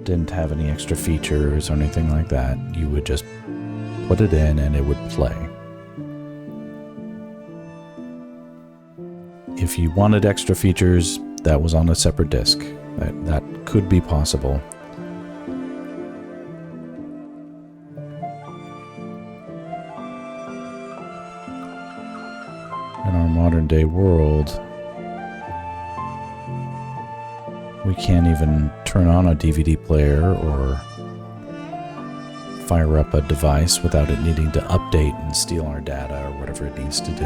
didn't have any extra features or anything like that. You would just put it in and it would play. If you wanted extra features, that was on a separate disc. That could be possible. In our modern day world, we can't even turn on a DVD player or fire up a device without it needing to update and steal our data or whatever it needs to do.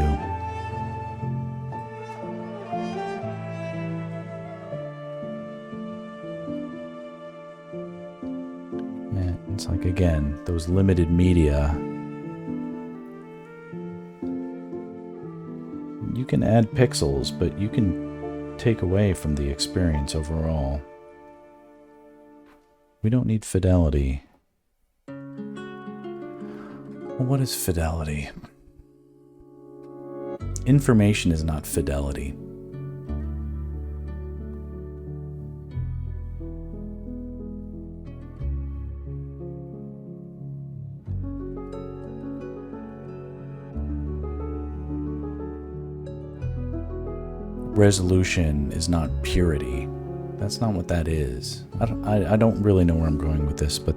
Man, it's like, again, those limited media. You can add pixels, but you can take away from the experience overall. We don't need fidelity. Well, what is fidelity? Information is not fidelity. Resolution is not purity. That's not what that is. I don't really know where I'm going with this, but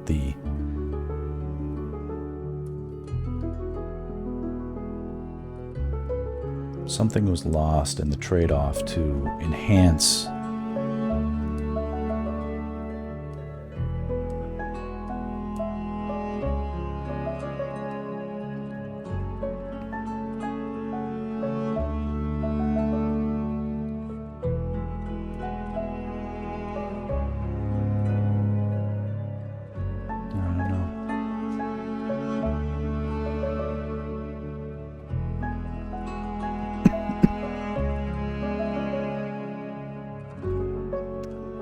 something was lost in the trade-off to enhance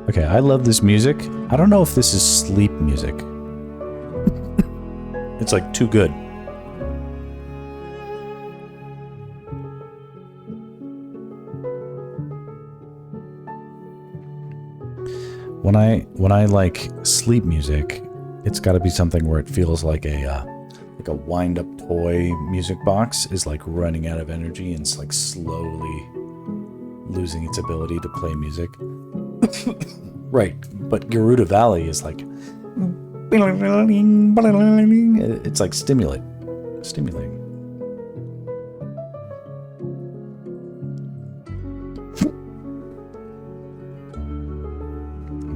Okay, I love this music. I don't know if this is sleep music. It's like too good. When I like sleep music, it's got to be something where it feels like a wind-up toy music box is like running out of energy and it's like slowly losing its ability to play music. Right, but Gerudo Valley is like it's like stimulating.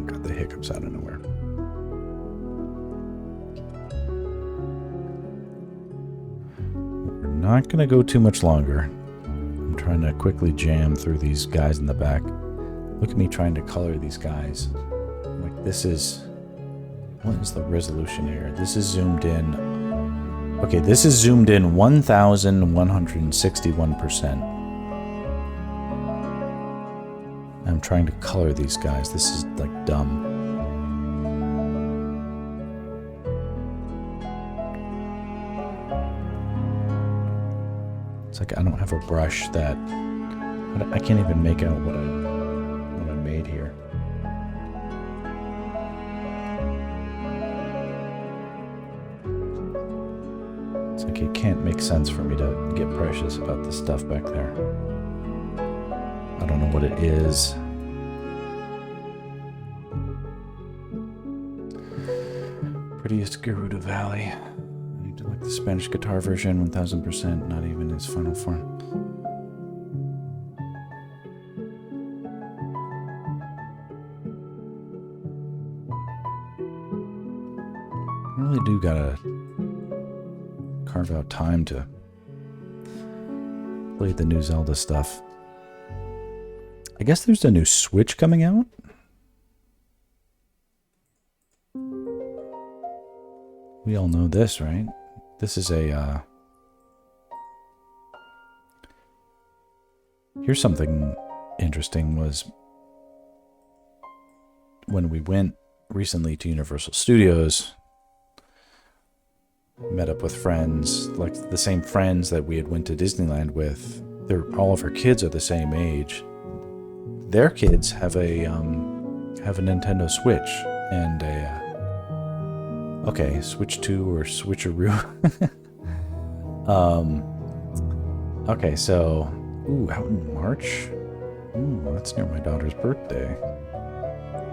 Got the hiccups out of nowhere. We're not gonna go too much longer. I'm trying to quickly jam through these guys in the back. Look at me trying to color these guys. Like, this is... What is the resolution here? This is zoomed in... Okay, this is zoomed in 1,161%. I'm trying to color these guys. This is, like, dumb. It's like I don't have a brush that... I can't even make out what I made here. It's like it can't make sense for me to get precious about this stuff back there. I don't know what it is. Prettiest Gerudo Valley. I need to like the Spanish guitar version, 1000%, not even its final form. I really do gotta carve out time to play the new Zelda stuff. I guess there's a new Switch coming out? We all know this, right? This is a, Here's something interesting was when we went recently to Universal Studios, met up with friends, like the same friends that we had went to Disneyland with. All of our kids are the same age. Their kids have a Nintendo Switch, and a okay, switch to or switcheroo. Okay, so out in March. That's near my daughter's birthday.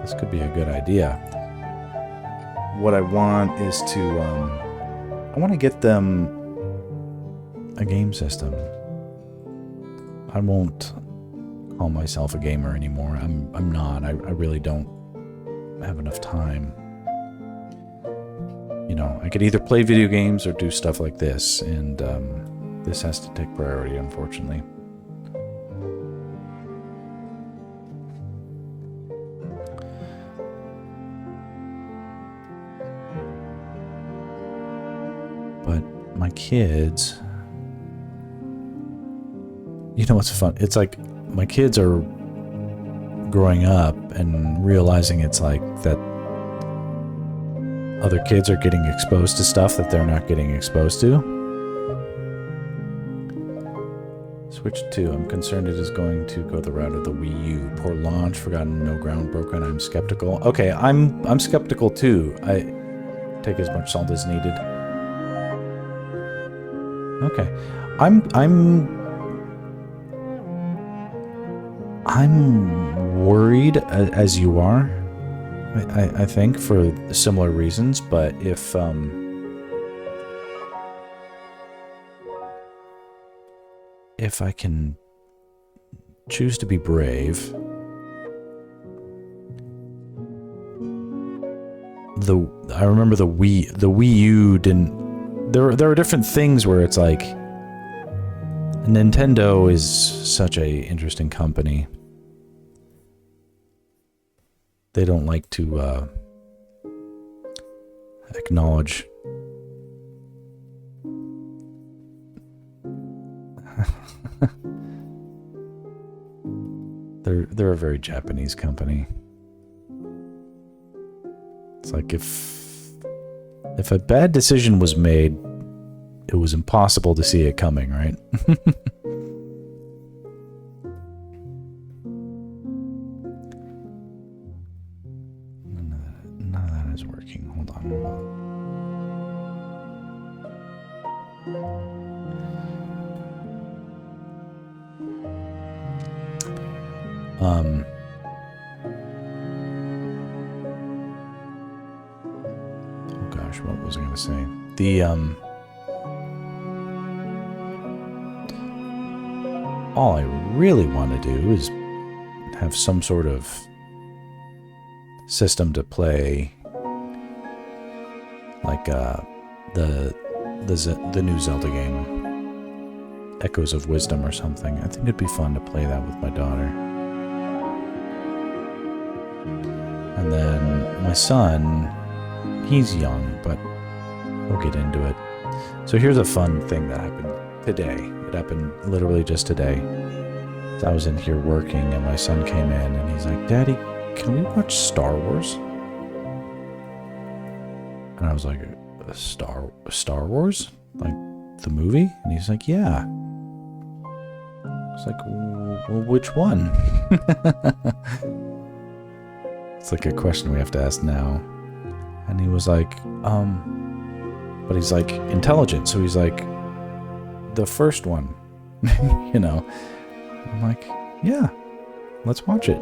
This could be a good idea. What I want is to I want to get them a game system. I won't call myself a gamer anymore. I'm not. I really don't have enough time. You know, I could either play video games or do stuff like this, and this has to take priority, unfortunately. But my kids, you know what's fun? It's like my kids are growing up and realizing it's like that other kids are getting exposed to stuff that they're not getting exposed to. Switch 2. I'm concerned it is going to go the route of the Wii U. Poor launch, forgotten, no ground broken. I'm skeptical. Okay, I'm skeptical too. I take as much salt as needed. Okay. I'm worried, as you are, I think, for similar reasons, but if I can choose to be brave, I remember the Wii U didn't. There are different things where it's like Nintendo is such a interesting company. They don't like to acknowledge they're a very Japanese company. It's like if a bad decision was made, it was impossible to see it coming, right? None of that is working. Hold on. Oh gosh, what was I going to say? All I really want to do is have some sort of system to play, like the new Zelda game, Echoes of Wisdom or something. I think it'd be fun to play that with my daughter. And then my son, he's young, but we'll get into it. So here's a fun thing that happened today. It happened literally just today. I was in here working and my son came in and he's like, "Daddy, can we watch Star Wars?" And I was like, Star Wars? Like the movie? And he's like, "Yeah." I was like, "Well, which one?" It's like a question we have to ask now. And he was like, but he's like intelligent, so he's like, "The first one." You know? I'm like, "Yeah, let's watch it."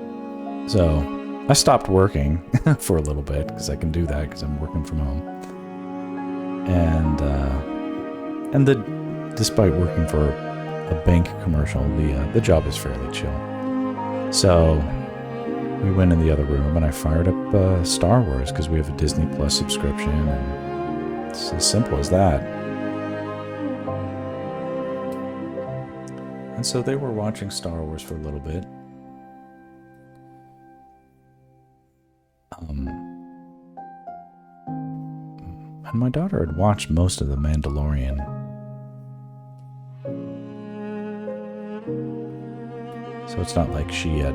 So I stopped working for a little bit because I can do that because I'm working from home. And despite working for a bank commercial, the job is fairly chill. So we went in the other room and I fired up Star Wars because we have a Disney Plus subscription, and it's as simple as that. And so they were watching Star Wars for a little bit. And my daughter had watched most of The Mandalorian. So it's not like she had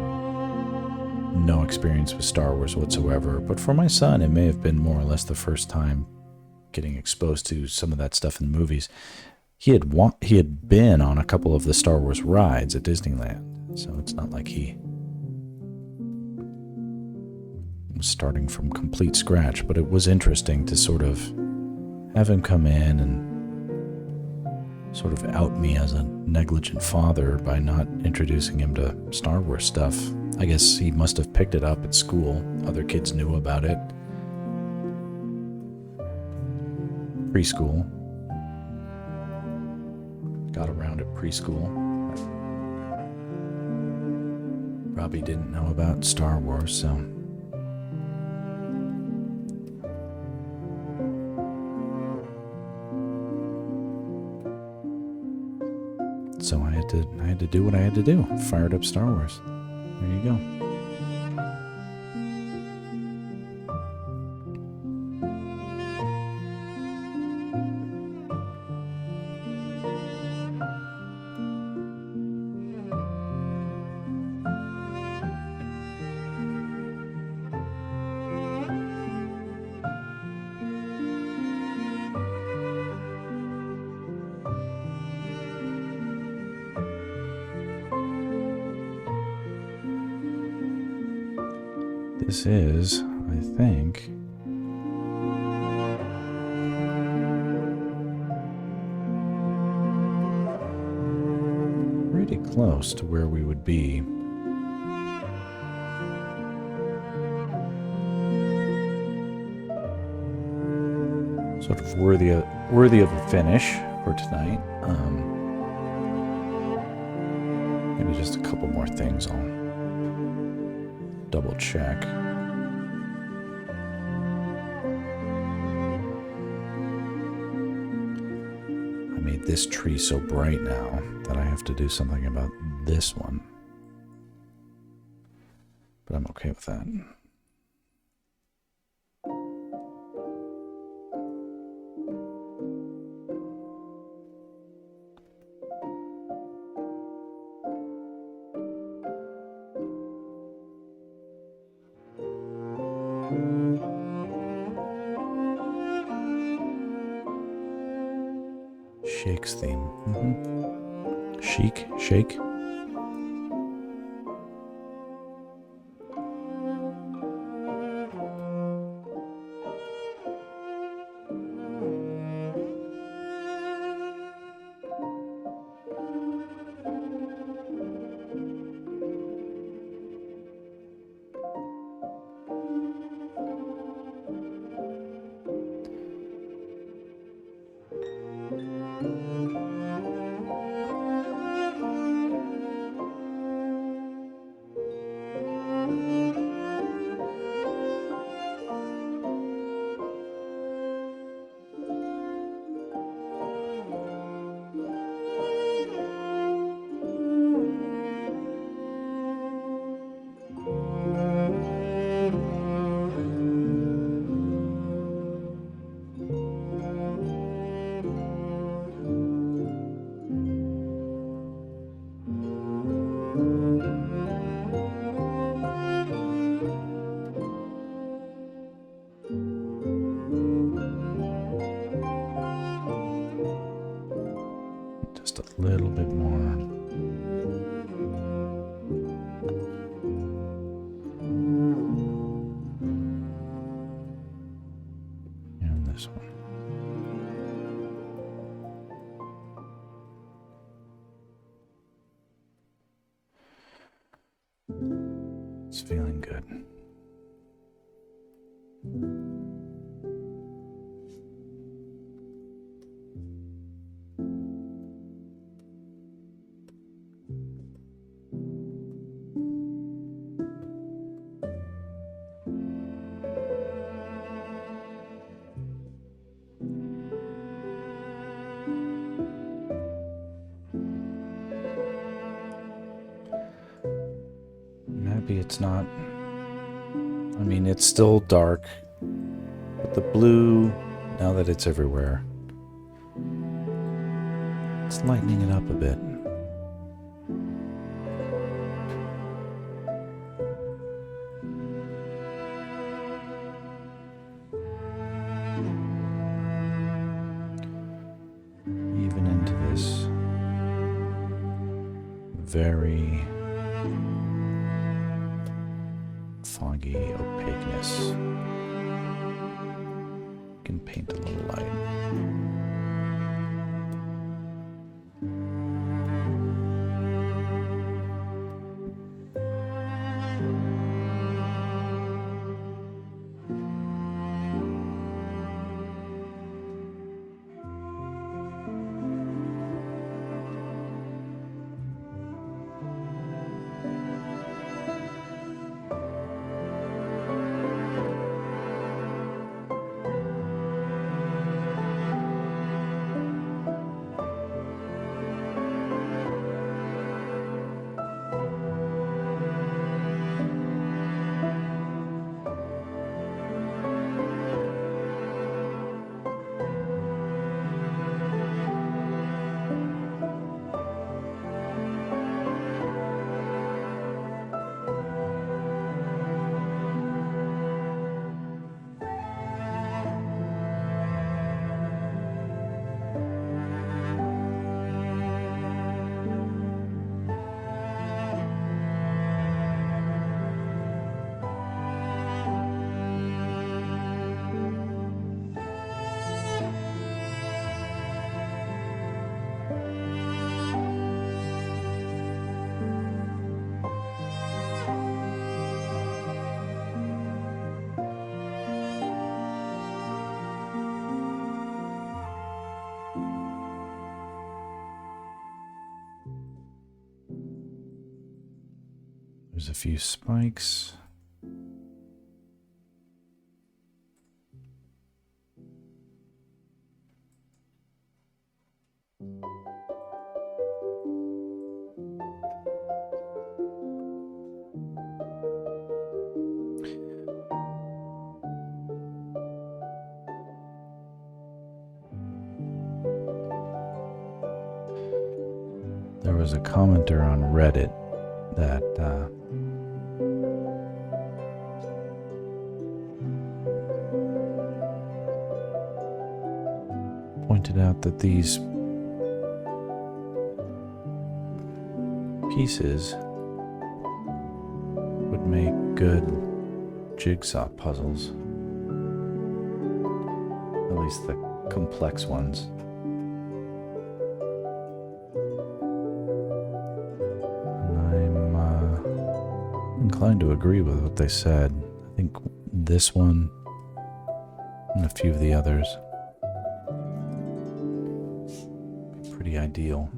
no experience with Star Wars whatsoever. But for my son, it may have been more or less the first time getting exposed to some of that stuff in the movies. He had been on a couple of the Star Wars rides at Disneyland, so it's not like he starting from complete scratch, but it was interesting to sort of have him come in and sort of out me as a negligent father by not introducing him to Star Wars stuff. I guess he must have picked it up at school. Other kids knew about it. Preschool. Got around at preschool. Robbie didn't know about Star Wars, so... So I had to do what I had to do. Fired up Star Wars. There you go. This is, I think, pretty close to where we would be. Sort of worthy of a finish for tonight. Maybe just a couple more things I'll double check. I made this tree so bright now that I have to do something about this one. But I'm okay with that. Shake's theme. Shake. Just a little bit more. And this one. It's feeling good. It's not, I mean, it's still dark, but the blue, now that it's everywhere, it's lightening it up a bit. Even into this very foggy opaqueness. You can paint a little light. There's a few spikes. There was a commenter on Reddit that pointed out that these pieces would make good jigsaw puzzles, at least the complex ones. Inclined to agree with what they said. I think this one and a few of the others pretty ideal.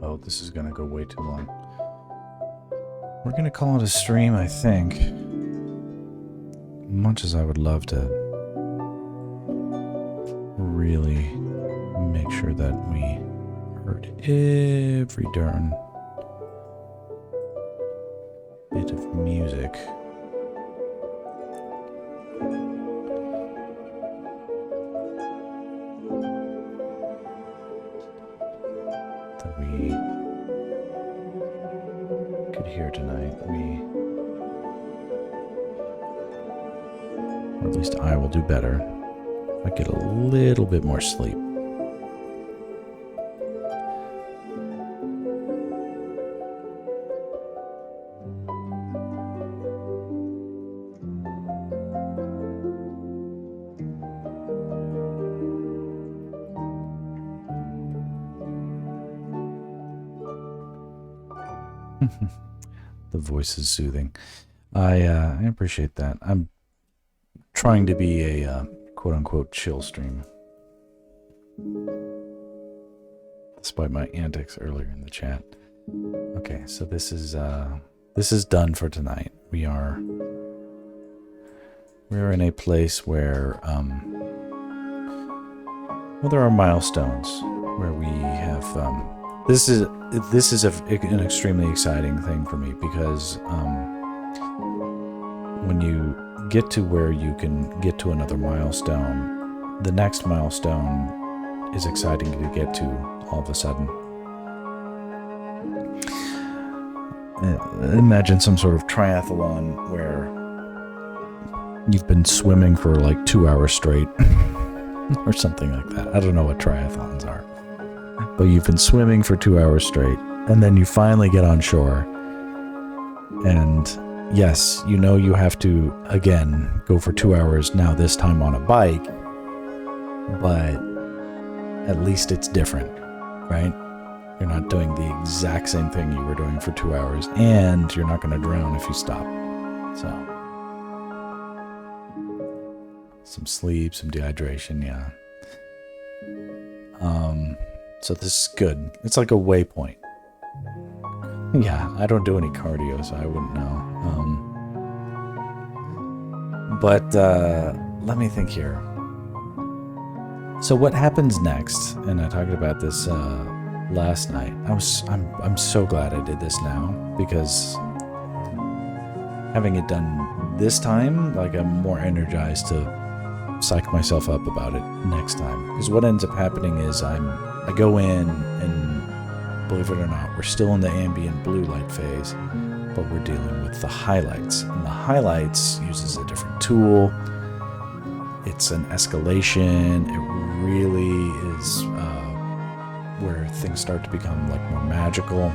Oh, this is going to go way too long. We're going to call it a stream, I think. Much as I would love to really make sure that we heard every darn bit of music. That we could hear tonight. Or at least I will do better if I get a little bit more sleep. The voice is soothing. I appreciate that. I'm trying to be a quote-unquote chill stream, despite my antics earlier in the chat. Okay, so this is done for tonight. We're in a place where there are milestones where we have this is an extremely exciting thing for me, because when you get to where you can get to another milestone, the next milestone is exciting to get to all of a sudden. Imagine some sort of triathlon where you've been swimming for like 2 hours straight or something like that. I don't know what triathlons are, but you've been swimming for 2 hours straight, and then you finally get on shore, and yes, you know you have to again go for 2 hours, now this time on a bike, but at least it's different, right? You're not doing the exact same thing you were doing for 2 hours, and you're not going to drown if you stop. So, some sleep, some dehydration, yeah. So this is good. It's like a waypoint. Yeah, I don't do any cardio, so I wouldn't know. But let me think here. So what happens next? And I talked about this last night. I'm so glad I did this now, because having it done this time, like, I'm more energized to psych myself up about it next time. Because what ends up happening is I go in, and believe it or not, we're still in the ambient blue light phase, but we're dealing with the highlights. And the highlights uses a different tool. It's an escalation. It really is where things start to become like more magical.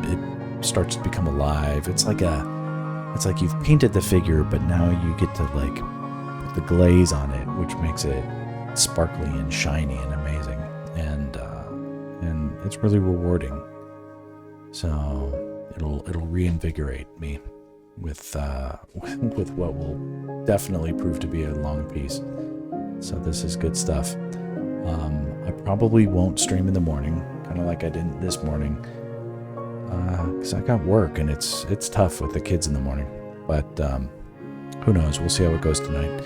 It starts to become alive. It's like you've painted the figure, but now you get to like put the glaze on it, which makes it sparkly and shiny and amazing, and it's really rewarding. So it'll reinvigorate me with what will definitely prove to be a long piece. So this is good stuff. I probably won't stream in the morning, kind of like I didn't this morning, because I got work, and it's tough with the kids in the morning. But who knows? We'll see how it goes tonight.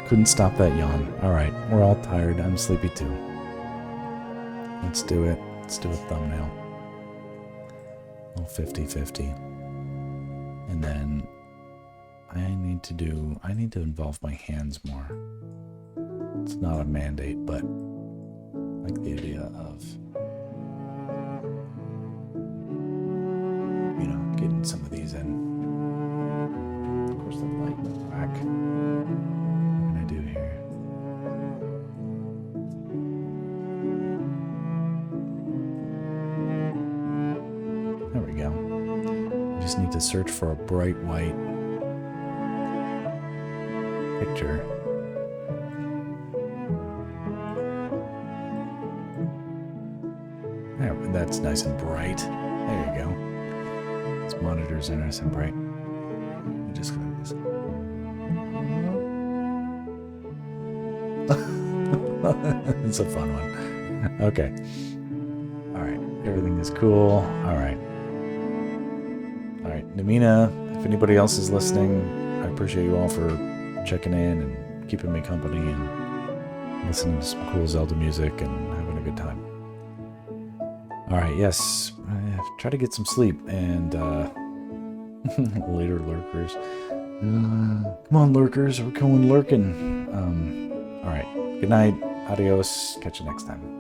Couldn't stop that yawn. All right, we're all tired. I'm sleepy too. Let's do it. Let's do a thumbnail. A little 50-50. And then I need to involve my hands more. It's not a mandate, but I like the idea of, getting some of these in. Of course, the light in the back. What can I do here? There we go. I just need to search for a bright white picture. There, that's nice and bright. There you go. This monitors are nice and bright. I'm just gonna do this. It's a fun one. Okay. All right. Everything is cool. All right. All right. Namina, if anybody else is listening, I appreciate you all for checking in and keeping me company and listening to some cool Zelda music and having a good time. All right. Yes. Try to get some sleep, and later, lurkers. Come on, lurkers. We're going lurking. All right. Good night. Adios. Catch you next time.